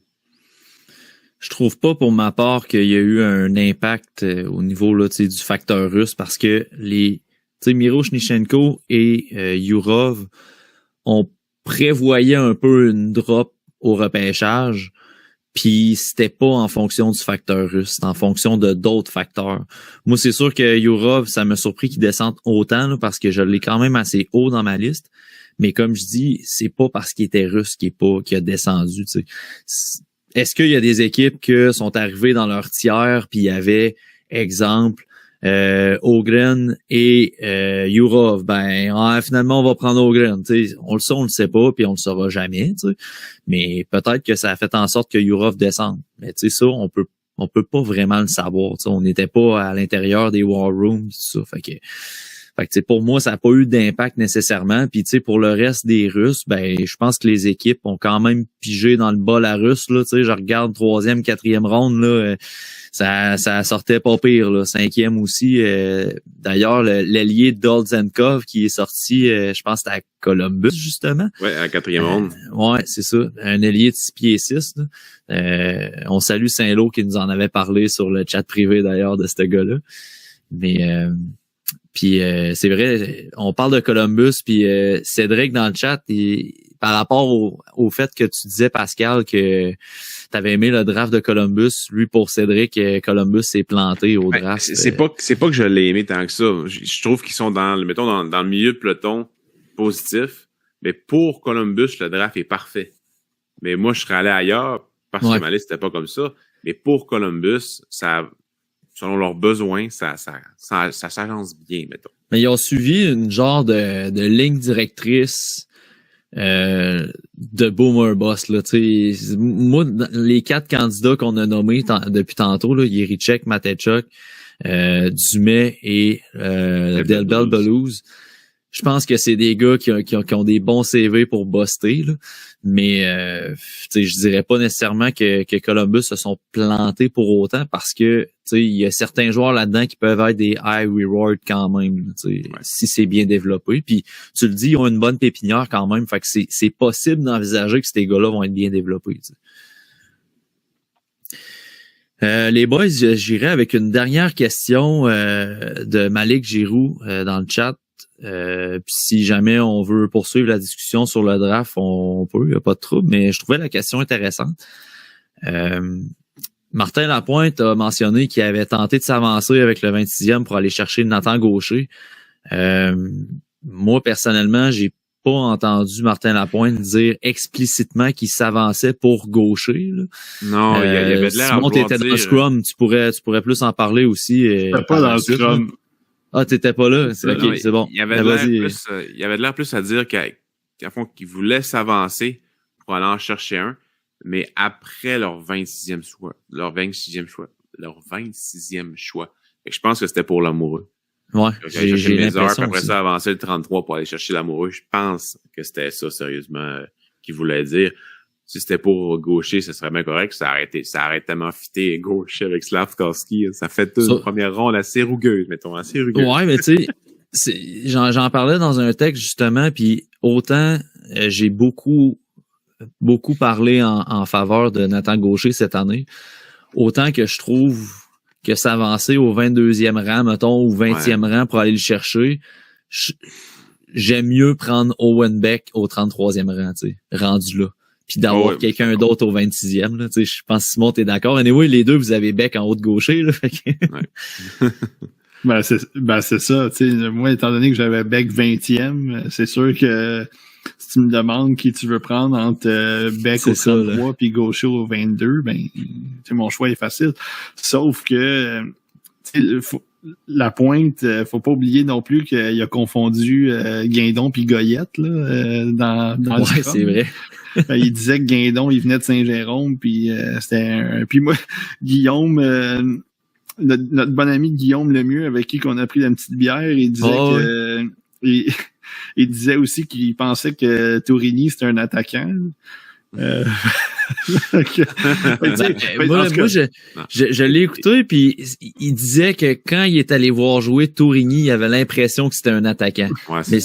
Speaker 1: Je trouve pas pour ma part qu'il y a eu un impact au niveau là, du facteur russe parce que Miroshnichenko et Yurov, on prévoyait un peu une drop au repêchage, puis c'était pas en fonction du facteur russe, c'était en fonction de d'autres facteurs. Moi, c'est sûr que Yurov, ça m'a surpris qu'il descende autant là, parce que je l'ai quand même assez haut dans ma liste. Mais comme je dis, c'est pas parce qu'il était russe qu'il a descendu. T'sais. Est-ce qu'il y a des équipes qui sont arrivées dans leur tiers puis il y avait, exemple, Ogren et Yurov? Finalement, on va prendre Ogren. On le sait pas puis on le saura jamais. T'sais. Mais peut-être que ça a fait en sorte que Yurov descende. Mais tu sais ça, on peut pas vraiment le savoir. T'sais. On n'était pas à l'intérieur des war rooms, tout ça. Fait que pour moi, ça n'a pas eu d'impact nécessairement. Puis pour le reste des Russes, je pense que les équipes ont quand même pigé dans le bol à russe. Là, je regarde 3e, 4e ronde, là, ça sortait pas pire. Là, 5e aussi. D'ailleurs, l'ailier Dolzenkov qui est sorti, je pense que c'était à Columbus, justement.
Speaker 2: Ouais, à 4e ronde.
Speaker 1: Ouais, c'est ça. Un ailier de 6 pieds 6. Là. On salue Saint-Lô qui nous en avait parlé sur le chat privé d'ailleurs de ce gars-là. Mais puis c'est vrai, on parle de Columbus, puis Cédric dans le chat, par rapport au fait que tu disais, Pascal, que tu avais aimé le draft de Columbus, lui pour Cédric, Columbus s'est planté au draft.
Speaker 2: C'est pas que je l'ai aimé tant que ça. Je trouve qu'ils sont dans le milieu de peloton positif, mais pour Columbus, le draft est parfait. Mais moi, je serais allé ailleurs parce que ma liste n'était pas comme ça. Mais pour Columbus, ça selon leurs besoins, ça s'agence bien, mettons.
Speaker 1: Mais ils ont suivi une genre de ligne directrice de Boomer Boss, là. T'sais, moi, les 4 candidats qu'on a nommés depuis tantôt, là, Yerichek, Matechuk, Dumais et Delbel Belouz, je pense que c'est des gars qui ont des bons CV pour buster, là. Mais je dirais pas nécessairement que Columbus se sont plantés pour autant parce que il y a certains joueurs là-dedans qui peuvent être des high reward quand même, si c'est bien développé. Puis tu le dis, ils ont une bonne pépinière quand même, fait que c'est possible d'envisager que ces gars-là vont être bien développés. Les boys, j'irai avec une dernière question de Malik Giroux dans le chat. Puis si jamais on veut poursuivre la discussion sur le draft, on peut, il n'y a pas de trouble, mais je trouvais la question intéressante. Martin Lapointe a mentionné qu'il avait tenté de s'avancer avec le 26e pour aller chercher Nathan Gaucher. Moi, personnellement, j'ai pas entendu Martin Lapointe dire explicitement qu'il s'avançait pour Gaucher. Là.
Speaker 2: Non, il y avait de l'air
Speaker 1: Simon, t'étais dans le scrum, tu pourrais plus en parler aussi.
Speaker 3: Pas dans le scrum.
Speaker 1: Ah, t'étais pas là? C'est bon.
Speaker 2: Il y avait de l'air plus à dire qu'à fond, qu'il voulait s'avancer pour aller en chercher un, mais après leur 26e choix. Leur 26e choix. Fait que je pense que c'était pour l'amoureux.
Speaker 1: Ouais. J'ai
Speaker 2: mes heures,
Speaker 1: l'impression
Speaker 2: puis après
Speaker 1: aussi.
Speaker 2: ça, avancer le 33 pour aller chercher l'amoureux. Je pense que c'était ça, sérieusement, qu'il voulait dire. Si c'était pour Gaucher, ce serait bien correct. Ça aurait tellement fité Gaucher avec Slavkovski. Ça fait une première ronde assez rugueuse, mettons, assez rugueuse.
Speaker 1: Ouais, mais tu sais, j'en parlais dans un texte, justement, puis autant j'ai beaucoup parlé en faveur de Nathan Gaucher cette année, autant que je trouve que s'avancer au 22e rang, mettons, ou 20e rang pour aller le chercher, j'aime mieux prendre Owen Beck au 33e rang, tu sais, rendu là. puis d'avoir quelqu'un d'autre au 26e. Là, je pense que Simon, t'es d'accord. Anyway, les deux, vous avez Beck en haut de gaucher. Là, fait que...
Speaker 3: ouais. C'est ça. Moi, étant donné que j'avais Beck 20e, c'est sûr que si tu me demandes qui tu veux prendre entre Beck au 33 puis Gaucher au 22, mon choix est facile. Sauf que la pointe, faut pas oublier non plus qu'il a confondu Guindon puis Goyette là, dans
Speaker 1: ouais, c'est vrai.
Speaker 3: Il disait que Guindon, il venait de Saint-Jérôme, puis puis moi, Guillaume, notre bon ami Guillaume Lemieux, avec qui qu'on a pris la petite bière, il disait il disait aussi qu'il pensait que Tourigny, c'était un attaquant. Moi, je l'ai écouté, puis il disait que quand il est allé voir jouer Tourigny, il avait l'impression que c'était un attaquant. Ouais, mais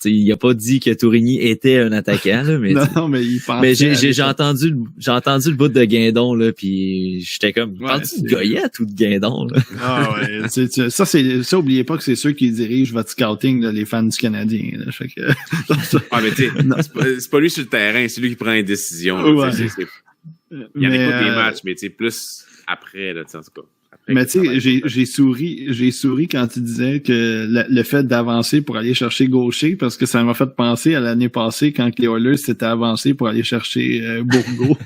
Speaker 3: il a pas dit que Tourigny était un attaquant, là, mais non, mais il pensait.
Speaker 1: Mais j'ai entendu le bout de Guindon, là, puis j'étais comme, parles-tu de Goyette ou de Guindon, là?
Speaker 3: Ah ouais, ça, oubliez pas que c'est ceux qui dirigent votre scouting, là, les fans du Canadien, là, fait que...
Speaker 2: mais tu sais, c'est pas lui sur le terrain, c'est lui qui prend les décisions, là, il y en a pas des matchs, mais tu sais, plus après, là, tu sais, en tout cas.
Speaker 3: Mais tu sais, j'ai souri quand tu disais que le fait d'avancer pour aller chercher Gaucher, parce que ça m'a fait penser à l'année passée quand les Oilers s'étaient avancés pour aller chercher Bourgault.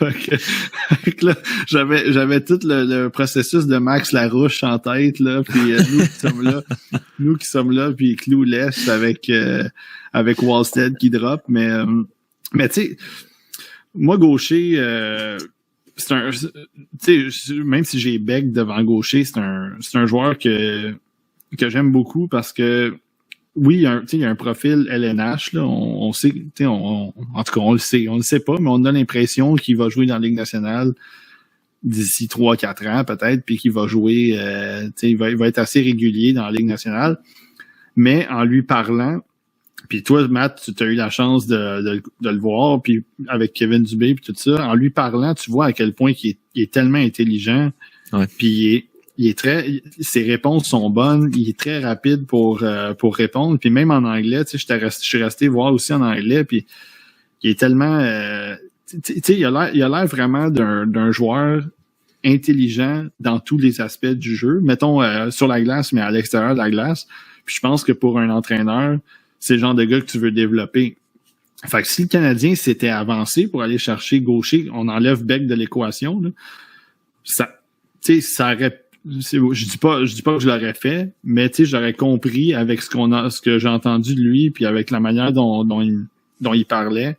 Speaker 3: fait que là, j'avais tout le processus de Max Larouche en tête, là, puis nous qui sommes là, puis Clouless avec Wallstead qui drop, mais tu sais, moi Gaucher, même si j'ai Beck devant Gaucher, c'est un joueur que j'aime beaucoup parce que oui, il y a un profil LNH, là, on sait, en tout cas, on le sait pas, mais on a l'impression qu'il va jouer dans la Ligue nationale d'ici 3-4 ans, peut-être, puis qu'il va jouer, il va être assez régulier dans la Ligue nationale. Mais en lui parlant, puis toi, Matt, tu as eu la chance de le voir, puis avec Kevin Dubé, puis tout ça, en lui parlant, tu vois à quel point il est tellement intelligent, puis il est très, ses réponses sont bonnes, il est très rapide pour répondre, puis même en anglais, tu sais, je suis resté voir aussi en anglais, puis il est tellement, tu sais, il a l'air vraiment d'un joueur intelligent dans tous les aspects du jeu, mettons sur la glace, mais à l'extérieur de la glace. Puis je pense que pour un entraîneur, c'est le genre de gars que tu veux développer. Fait que si le Canadien s'était avancé pour aller chercher Gaucher, on enlève Beck de l'équation, là, ça aurait, je dis pas que je l'aurais fait, mais tu sais, j'aurais compris avec ce que j'ai entendu de lui, puis avec la manière dont il parlait.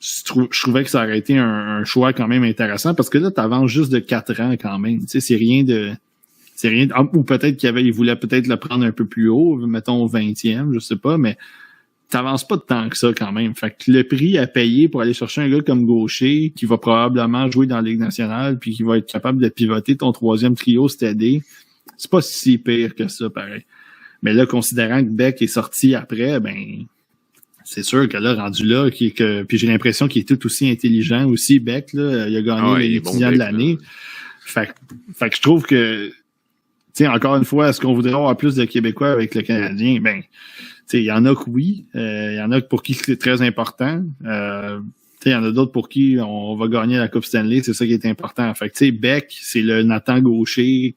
Speaker 3: Je trouvais que ça aurait été un choix quand même intéressant, parce que là, t'avances juste de 4 ans quand même. Tu sais, c'est rien de, ou peut-être il voulait peut-être le prendre un peu plus haut, mettons au 20e, je sais pas, mais t'avances pas de tant que ça quand même. Fait que le prix à payer pour aller chercher un gars comme Gaucher, qui va probablement jouer dans la Ligue nationale, puis qui va être capable de pivoter ton 3e trio steady, c'est pas si pire que ça, pareil. Mais là, considérant que Beck est sorti après, c'est sûr que là, rendu là, puis j'ai l'impression qu'il est tout aussi intelligent aussi, Beck, là, il a gagné l'étudiant de l'année. Fait que je trouve que, tu sais, encore une fois, est-ce qu'on voudrait avoir plus de Québécois avec le Canadien? Tu sais, il y en a que oui. Il y en a pour qui c'est très important. Tu sais, il y en a d'autres pour qui on va gagner la Coupe Stanley. C'est ça qui est important. Fait que, tu sais, Beck, c'est le Nathan Gaucher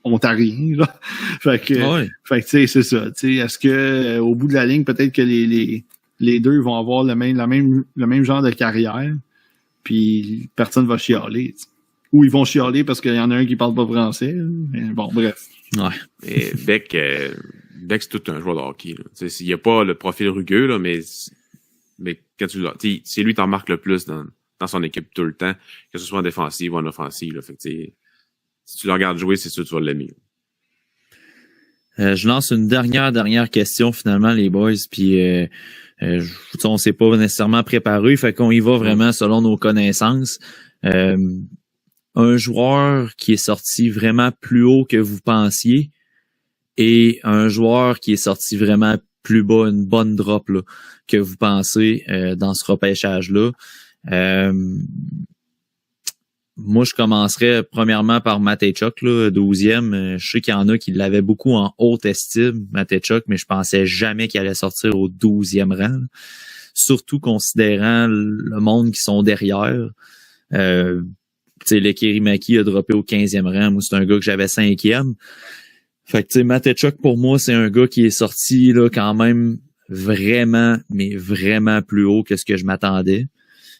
Speaker 3: ontarien, là. Fait que, tu sais, c'est ça. Tu sais, est-ce que, au bout de la ligne, peut-être que les deux vont avoir le même genre de carrière, puis personne va chialer, t'sais. Ou ils vont chialer parce qu'il y en a un qui parle pas français. Mais bon, bref.
Speaker 2: Ouais. Et Beck, c'est tout un joueur de hockey. Il n'y a pas le profil rugueux, là, mais quand tu l'as, c'est lui qui t'en marque le plus dans son équipe tout le temps, que ce soit en défensive ou en offensive. Là. Fait que, si tu le regardes jouer, c'est sûr que tu vas l'aimer.
Speaker 1: Je lance une dernière question finalement, les boys, puis on s'est pas nécessairement préparé, fait qu'on y va vraiment selon nos connaissances. Un joueur qui est sorti vraiment plus haut que vous pensiez et un joueur qui est sorti vraiment plus bas, une bonne drop là, que vous pensez dans ce repêchage-là. moi, je commencerais premièrement par Matejchuk, là, 12e. Je sais qu'il y en a qui l'avaient beaucoup en haute estime, Matejchuk, mais je pensais jamais qu'il allait sortir au 12e rang. Là. Surtout considérant le monde qui sont derrière. Lekirimaki a droppé au 15e rang. Moi, c'est un gars que j'avais 5e. Fait que, tu sais, Matejchuk, pour moi, c'est un gars qui est sorti, là, quand même vraiment, mais vraiment plus haut que ce que je m'attendais.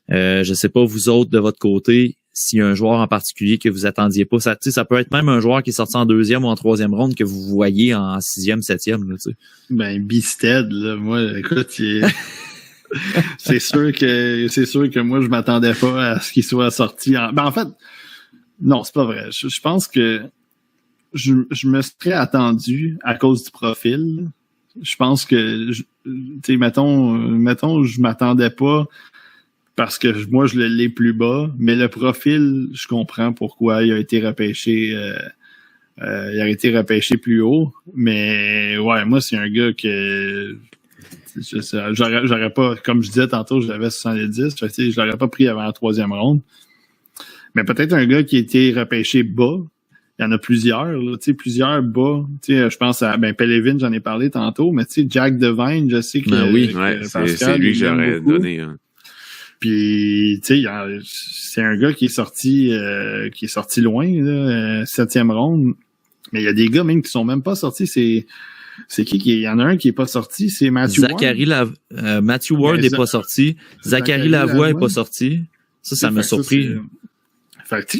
Speaker 1: Je sais pas, vous autres, de votre côté, s'il y a un joueur en particulier que vous attendiez pas. Ça peut être même un joueur qui est sorti en 2e ou en 3e ronde que vous voyez en 6e, 7e, là, tu sais.
Speaker 3: Ben, Bicestead, là, moi, écoute, c'est sûr que moi, je m'attendais pas à ce qu'il soit sorti en fait, non, c'est pas vrai. Je pense que je me serais attendu à cause du profil. Je pense que, tu sais, mettons, je m'attendais pas parce que moi, je l'ai plus bas, mais le profil, je comprends pourquoi il a été repêché, plus haut. Mais, ouais, moi, c'est un gars que, j'aurais pas, comme je disais tantôt, j'avais 70, je l'aurais pas pris avant la 3e ronde. Mais peut-être un gars qui a été repêché bas. Il y en a plusieurs, là, plusieurs bas. Je pense à Pellevin, j'en ai parlé tantôt, mais Jack Devine, je sais que,
Speaker 2: c'est lui que j'aurais donné. Hein.
Speaker 3: Puis, c'est un gars qui est sorti loin, là, 7e ronde. Mais il y a des gars même qui sont même pas sortis. C'est qui il y en a un qui est pas sorti, c'est Matthew Ward.
Speaker 1: Matthew Ward n'est pas sorti. Zachary Lavoie est pas sorti. Ça m'a surpris.
Speaker 3: Fait que,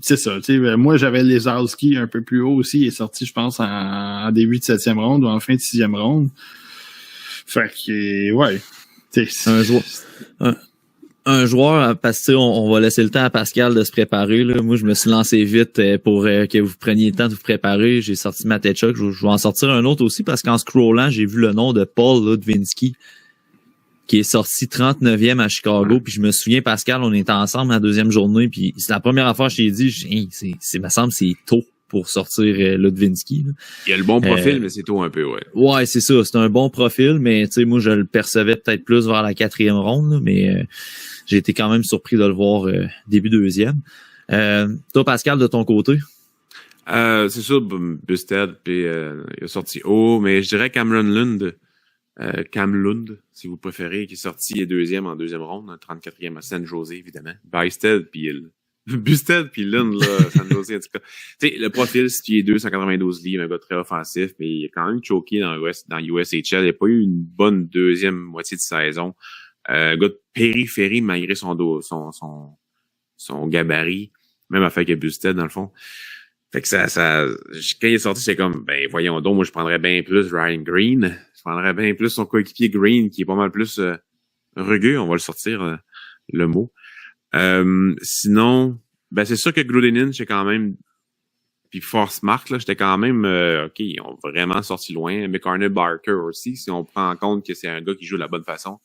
Speaker 3: c'est ça. Moi, j'avais Lesarski un peu plus haut aussi. Il est sorti, je pense, en début de 7e ronde ou en fin de 6e ronde. Fait que, ouais.
Speaker 1: Un joueur, parce que on va laisser le temps à Pascal de se préparer. Là. Moi, je me suis lancé vite pour que vous preniez le temps de vous préparer. J'ai sorti Matejchuk. Je vais en sortir un autre aussi parce qu'en scrollant, j'ai vu le nom de Paul Ludwinski qui est sorti 39e à Chicago. Puis je me souviens, Pascal, on était ensemble la 2e journée. Puis c'est la première affaire que je t'ai dit. Me semble c'est tôt pour sortir Ludwinski. Là.
Speaker 2: Il a le bon profil, mais c'est tôt un peu, ouais.
Speaker 1: Ouais, c'est ça. C'est un bon profil, mais tu sais, moi, je le percevais peut-être plus vers la 4e ronde, là, mais j'ai été quand même surpris de le voir début 2e. Toi, Pascal, de ton côté?
Speaker 2: C'est sûr, Bicestead, puis il a sorti haut, mais je dirais Cam Lund, si vous préférez, qui est sorti 2e en 2e ronde, 34e à San Jose, évidemment. Bicestead, puis Bicestead, puis Lund, là, San Jose, en tout cas. Tu sais, le profil, c'est qu'il est 192 livres, un gars très offensif, mais il est quand même choqué dans USHL. Il n'a pas eu une bonne 2e moitié de saison. Un gars de périphérie, malgré son gabarit. Même affaire que Bicestead, dans le fond. Fait que ça, quand il est sorti, c'est comme, ben, voyons donc, moi, je prendrais bien plus Ryan Green. Je prendrais bien plus son coéquipier Green, qui est pas mal plus rugueux. On va le sortir, le mot. Sinon, ben, c'est sûr que Grodinin, j'ai quand même, puis Force Mark, là, j'étais quand même, OK, ils ont vraiment sorti loin. McCarney Barker aussi, si on prend en compte que c'est un gars qui joue de la bonne façon,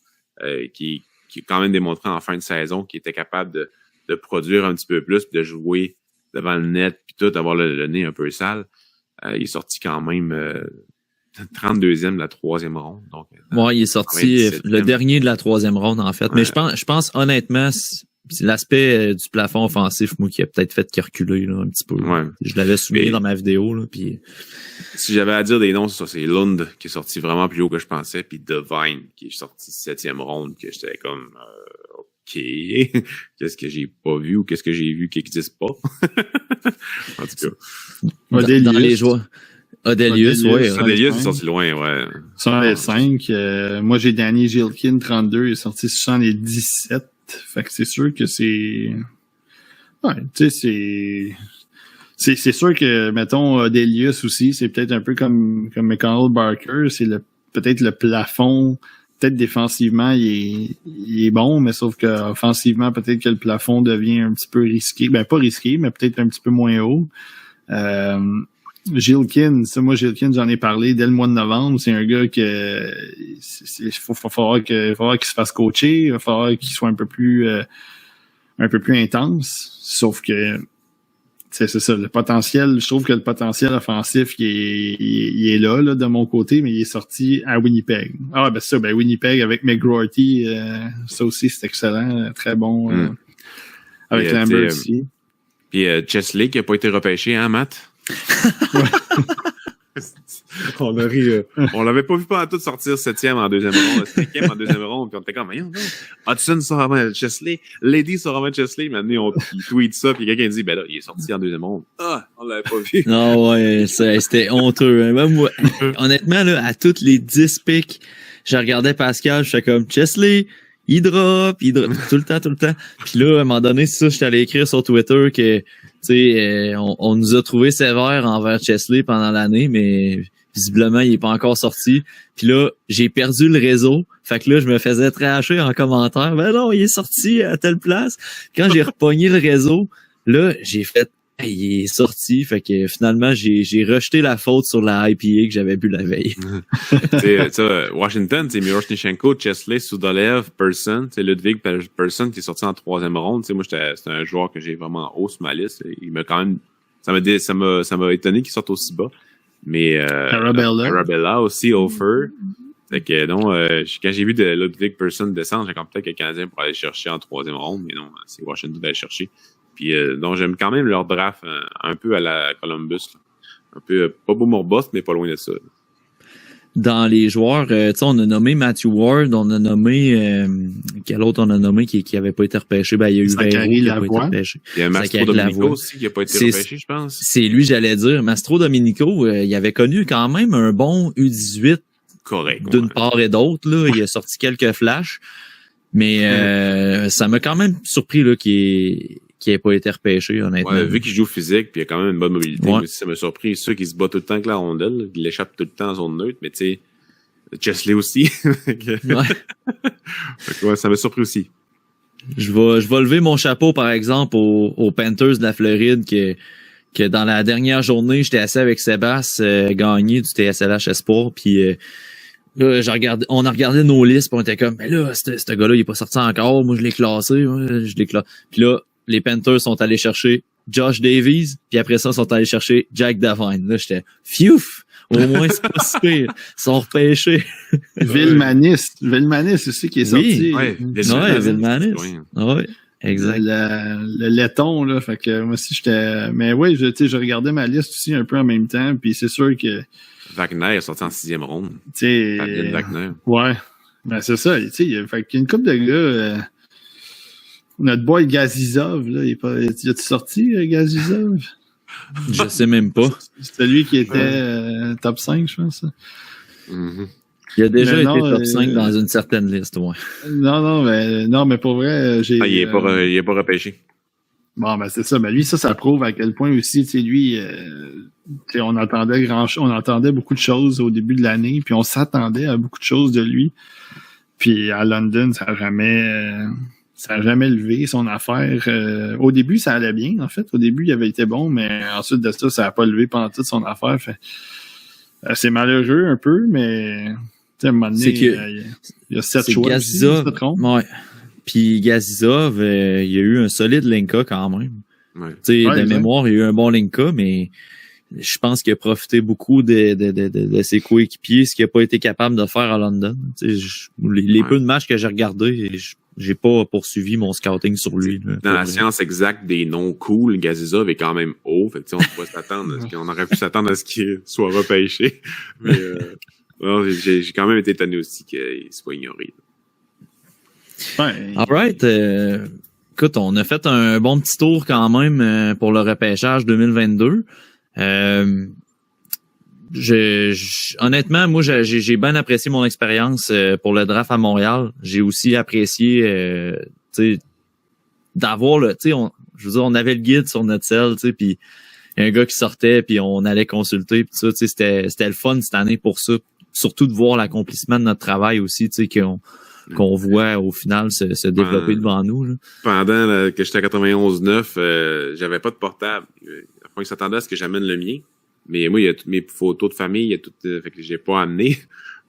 Speaker 2: qui a quand même démontré en fin de saison qu'il était capable de produire un petit peu plus, puis de jouer devant le net, puis tout, avoir le nez un peu sale. Il est sorti quand même 32e de la 3e ronde. Donc,
Speaker 1: ouais, il est sorti le dernier de la 3e ronde, en fait. Ouais. Mais je pense honnêtement, c'est l'aspect du plafond offensif, moi, qui a peut-être fait reculer là, un petit peu. Ouais. Je l'avais souligné dans ma vidéo. Là, puis...
Speaker 2: Si j'avais à dire des noms, c'est Lund qui est sorti vraiment plus haut que je pensais, puis Devine qui est sorti 7e ronde, que j'étais comme... OK, qu'est-ce que j'ai pas vu ou qu'est-ce que j'ai vu qui n'existe pas? En tout cas.
Speaker 1: Dans les joueurs. Odelius, ouais.
Speaker 2: Odelius est sorti loin, ouais.
Speaker 3: 105. Moi, j'ai Danny Gilkin, 32. Il est sorti 77. Fait que c'est sûr que c'est... Ouais, tu sais, c'est sûr que, mettons, Odelius aussi, c'est peut-être un peu comme McConnell Barker. C'est peut-être le plafond... Peut-être défensivement, il est bon, mais sauf que offensivement, peut-être que le plafond devient un petit peu risqué. Ben, pas risqué, mais peut-être un petit peu moins haut. Gilkin, j'en ai parlé dès le mois de novembre. C'est un gars que il va falloir qu'il se fasse coacher. Il va falloir qu'il soit un peu plus intense. Sauf que c'est ça, le potentiel, je trouve que le potentiel offensif, il est là, de mon côté, mais il est sorti à Winnipeg. Ah, ben ça, Winnipeg avec McGroarty, ça aussi, c'est excellent, très bon, avec Lambert aussi.
Speaker 2: Puis Chesley qui a pas été repêché, hein, Matt? On a ri. On l'avait pas vu pas tout sortir 7e en deuxième ronde, 5e en deuxième ronde, puis on était comme, voyons, non. Hudson sort avant Chesley, Lady sort avant Chesley, maintenant on tweet ça, puis quelqu'un dit, ben là, il est sorti en deuxième ronde. Ah, on l'avait pas vu.
Speaker 1: Non, ouais, c'était honteux. Hein. Même moi, honnêtement, là, à toutes les 10 picks, je regardais Pascal, je faisais comme Chesley, il drop, tout le temps. Puis là, à un moment donné, c'est ça, j'étais allé écrire sur Twitter que, tu sais, on nous a trouvé sévère envers Chesley pendant l'année, mais visiblement, il est pas encore sorti. Puis là, j'ai perdu le réseau. Fait que là, je me faisais trasher en commentaire. Ben non, il est sorti à telle place. Quand j'ai repogné le réseau, là, j'ai fait, hey, il est sorti. Fait que finalement, j'ai rejeté la faute sur la IPA que j'avais bu la veille.
Speaker 2: Washington, c'est Miroshnichenko, Chesley, Sudolev, Person, c'est Ludwig Person qui est sorti en 3e ronde. T'sais, moi, c'est un joueur que j'ai vraiment haut sur ma liste. Il m'a quand même, ça m'a étonné qu'il sorte aussi bas. Mais Arabella aussi, Ofer. Fait que non, quand j'ai vu de Ludwig Person descendre, j'ai comme peut-être que le Canadien pour aller chercher en 3e ronde, mais non, c'est Washington d'aller chercher. Puis donc j'aime quand même leur draft un peu à la Columbus. Là. Un peu pas beau morbost, mais pas loin de ça. Là.
Speaker 1: Dans les joueurs, tu sais, on a nommé Matthew Ward, on a nommé quel autre on a nommé qui avait pas été repêché? Ben il y a eu
Speaker 3: Zachary Lavoie.
Speaker 2: Il y a Mastro Domenico aussi qui a pas été repêché, je pense.
Speaker 1: C'est lui, j'allais dire. Mastro Domenico, il avait connu quand même un bon U18
Speaker 2: correct.
Speaker 1: D'une part et d'autre, là, il a sorti quelques flashs, mais ça m'a quand même surpris là qui ait pas été repêché, honnêtement.
Speaker 2: Ouais, vu qu'il joue physique, puis il a quand même une bonne mobilité, mais ça m'a surpris. Ceux qui se bat tout le temps avec la rondelle, qui l'échappe tout le temps en zone neutre, mais tu sais, Chesley aussi. Ouais, ça m'a surpris aussi.
Speaker 1: Je vais lever mon chapeau, par exemple, aux Panthers de la Floride, que dans la dernière journée, j'étais assis avec Sébastien, gagné du TSLH Espoir, puis là, on a regardé nos listes, puis on était comme, mais là, ce gars-là, il est pas sorti encore, moi je l'ai classé, Puis là, les Panthers sont allés chercher Josh Davies, puis après ça, sont allés chercher Jack Devine. Là, j'étais, fiouf! Au moins, c'est pas si pire. Ils sont repêchés.
Speaker 3: Villemanis aussi qui est sorti.
Speaker 2: Ouais,
Speaker 1: Villemanis. Ouais, exact.
Speaker 3: Le laiton, là. Fait que moi aussi, j'étais. Mais oui, je regardais ma liste aussi un peu en même temps. Puis c'est sûr que.
Speaker 2: Wagner est sorti en 6e ronde.
Speaker 3: Tu sais.
Speaker 2: Wagner.
Speaker 3: Ouais. Ben, c'est ça. Tu sais, fait qu'il y a une couple de gars. Notre boy Gazizov, là, il a-tu sorti, Gazizov?
Speaker 1: Je sais même pas.
Speaker 3: C'était lui qui était top 5, je pense.
Speaker 1: Mm-hmm. Il a déjà été top 5 dans une certaine liste, ouais.
Speaker 3: Non, mais pour vrai,
Speaker 2: il est pas repêché.
Speaker 3: Bon, ben c'est ça. Ben lui, ça prouve à quel point aussi, tu sais, lui, on entendait beaucoup de choses au début de l'année, puis on s'attendait à beaucoup de choses de lui. Puis à London, ça a jamais levé son affaire. Au début, ça allait bien, en fait. Au début, il avait été bon, mais ensuite de ça, ça n'a pas levé pendant toute son affaire. Fait, c'est malheureux un peu, mais à un moment donné, il y a 7 choix.
Speaker 1: Gazizov, ouais. Puis Gazizov, il y a eu un solide Linka quand même.
Speaker 2: Ouais.
Speaker 1: De mémoire, il y a eu un bon Linka, mais je pense qu'il a profité beaucoup de ses coéquipiers, ce qu'il n'a pas été capable de faire à London. Les peu de matchs que j'ai regardés, j'ai pas poursuivi mon scouting sur lui. Là,
Speaker 2: dans la science exacte des noms cool, Gazizov est quand même haut. Fait que, on pourrait s'attendre on aurait pu s'attendre à ce qu'il soit repêché. Mais j'ai quand même été étonné aussi qu'il soit ignoré.
Speaker 1: Ouais. All right. Écoute, on a fait un bon petit tour quand même pour le repêchage 2022. Honnêtement, moi, j'ai bien apprécié mon expérience pour le draft à Montréal. J'ai aussi apprécié, d'avoir le, je veux dire, on avait le guide sur notre cell, puis un gars qui sortait, puis on allait consulter, puis ça, c'était le fun cette année pour ça. Surtout de voir l'accomplissement de notre travail aussi, qu'on voit au final se développer devant nous. Là.
Speaker 2: Pendant que j'étais à 91.9, j'avais pas de portable. Enfin, ils s'attendaient à ce que j'amène le mien. Mais moi, il y a toutes mes photos de famille, il y a toutes, fait que j'ai pas amené.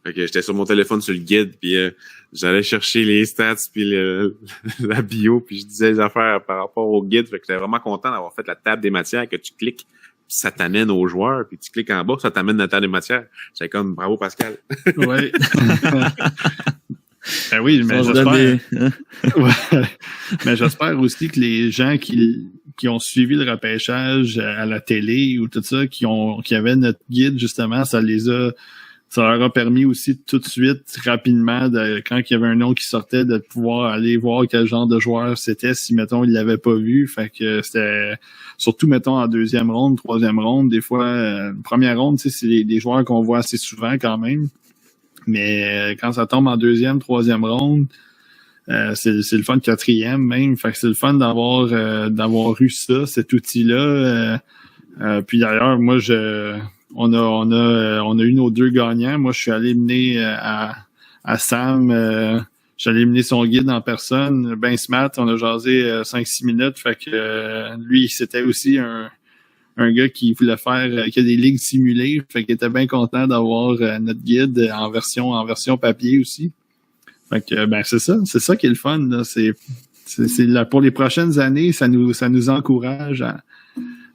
Speaker 2: Fait que j'étais sur mon téléphone sur le guide, puis j'allais chercher les stats puis la bio, puis je disais les affaires par rapport au guide. Fait que j'étais vraiment content d'avoir fait la table des matières que tu cliques, puis ça t'amène aux joueurs, puis tu cliques en bas, ça t'amène la table des matières. J'étais comme bravo Pascal.
Speaker 3: Ouais. Ben oui, mais j'espère. Ouais. Mais j'espère aussi que les gens qui qui ont suivi le repêchage à la télé ou tout ça, qui avaient notre guide, justement, ça leur a permis aussi tout de suite, rapidement, quand il y avait un nom qui sortait, de pouvoir aller voir quel genre de joueur c'était, si, mettons, ils l'avaient pas vu. Fait que c'était, surtout, mettons, en deuxième ronde, troisième ronde, des fois, première ronde, tu sais, c'est des joueurs qu'on voit assez souvent quand même. Mais quand ça tombe en deuxième, troisième ronde, c'est le fun, quatrième même. Fait que c'est le fun d'avoir eu ça, cet outil-là. Puis d'ailleurs, moi, on a eu nos 2 gagnants. Moi, je suis allé mener à Sam. Je suis allé mener son guide en personne. Ben smart, on a jasé 5-6 minutes. Fait que lui, c'était aussi un gars qui voulait faire, qui a des ligues simulées. Fait qu'il était bien content d'avoir notre guide en version papier aussi. Fait que ben c'est ça qui est le fun, là. C'est là, pour les prochaines années, ça nous encourage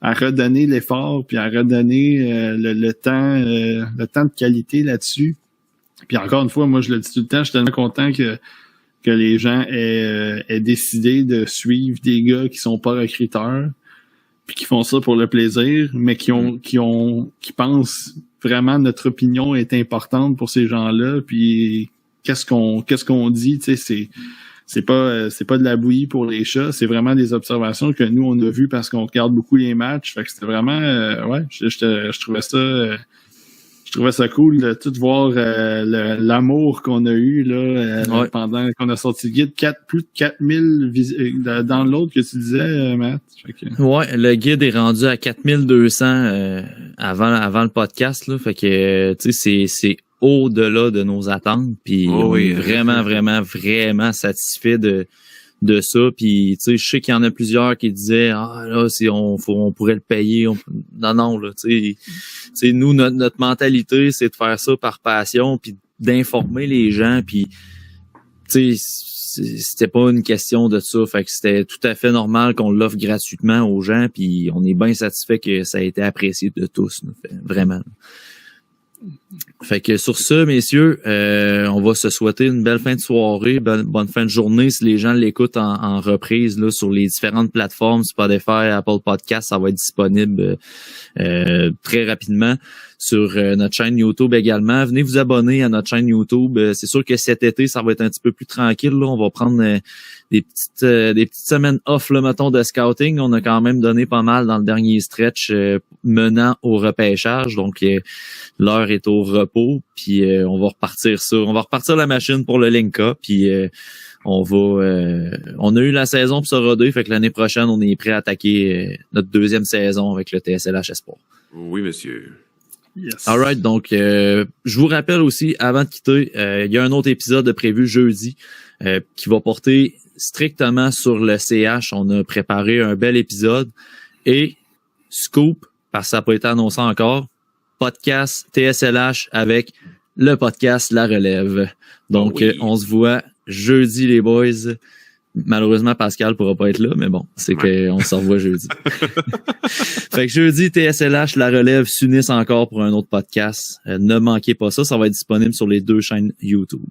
Speaker 3: à redonner l'effort, puis à redonner le temps de qualité là-dessus. Puis encore une fois, moi je le dis tout le temps, je suis tellement content que les gens aient décidé de suivre des gars qui sont pas recruteurs, puis qui font ça pour le plaisir, mais qui pensent vraiment notre opinion est importante pour ces gens-là, puis qu'est-ce qu'on dit, tu sais, c'est pas de la bouillie pour les chats, c'est vraiment des observations que nous on a vues parce qu'on regarde beaucoup les matchs. Fait que c'était vraiment je trouvais ça cool de tout voir l'amour qu'on a eu là pendant qu'on a sorti le guide. Plus de 4000 dans l'autre que tu disais, Matt. Fait que...
Speaker 1: Ouais, le guide est rendu à 4200 avant le podcast là, fait que tu sais c'est au-delà de nos attentes, puis on est vraiment satisfait de ça. Puis tu sais, je sais qu'il y en a plusieurs qui disaient là si on pourrait le payer. Non là, tu sais nous notre mentalité c'est de faire ça par passion, puis d'informer les gens, puis tu sais c'était pas une question de ça. Fait que c'était tout à fait normal qu'on l'offre gratuitement aux gens, puis on est bien satisfait que ça a été apprécié de tous, vraiment. Fait que sur ça, messieurs, on va se souhaiter une belle fin de soirée, bonne fin de journée. Si les gens l'écoutent en reprise là sur les différentes plateformes, Spotify, Apple Podcast, ça va être disponible très rapidement sur notre chaîne YouTube également. Venez vous abonner à notre chaîne YouTube. C'est sûr que cet été, ça va être un petit peu plus tranquille. Là. On va prendre des petites semaines off, là, mettons, de scouting. On a quand même donné pas mal dans le dernier stretch menant au repêchage. Donc, l'heure est au repos. Puis, on va repartir ça. On va repartir la machine pour le Linka. Puis, on a eu la saison pour se roder. Fait que l'année prochaine, on est prêt à attaquer notre deuxième saison avec le TSLH Espoir.
Speaker 2: Oui, monsieur.
Speaker 3: Yes.
Speaker 1: Alright, donc je vous rappelle aussi, avant de quitter, il y a un autre épisode de prévu jeudi qui va porter strictement sur le CH. On a préparé un bel épisode. Et scoop, parce que ça n'a pas été annoncé encore, podcast TSLH avec le podcast La Relève. Donc,
Speaker 2: oui.
Speaker 1: On se voit jeudi, les boys. Malheureusement, Pascal pourra pas être là, mais bon, c'est qu'on se revoit jeudi. Fait que jeudi, TSLH, La Relève s'unissent encore pour un autre podcast. Ne manquez pas ça, ça va être disponible sur les 2 chaînes YouTube.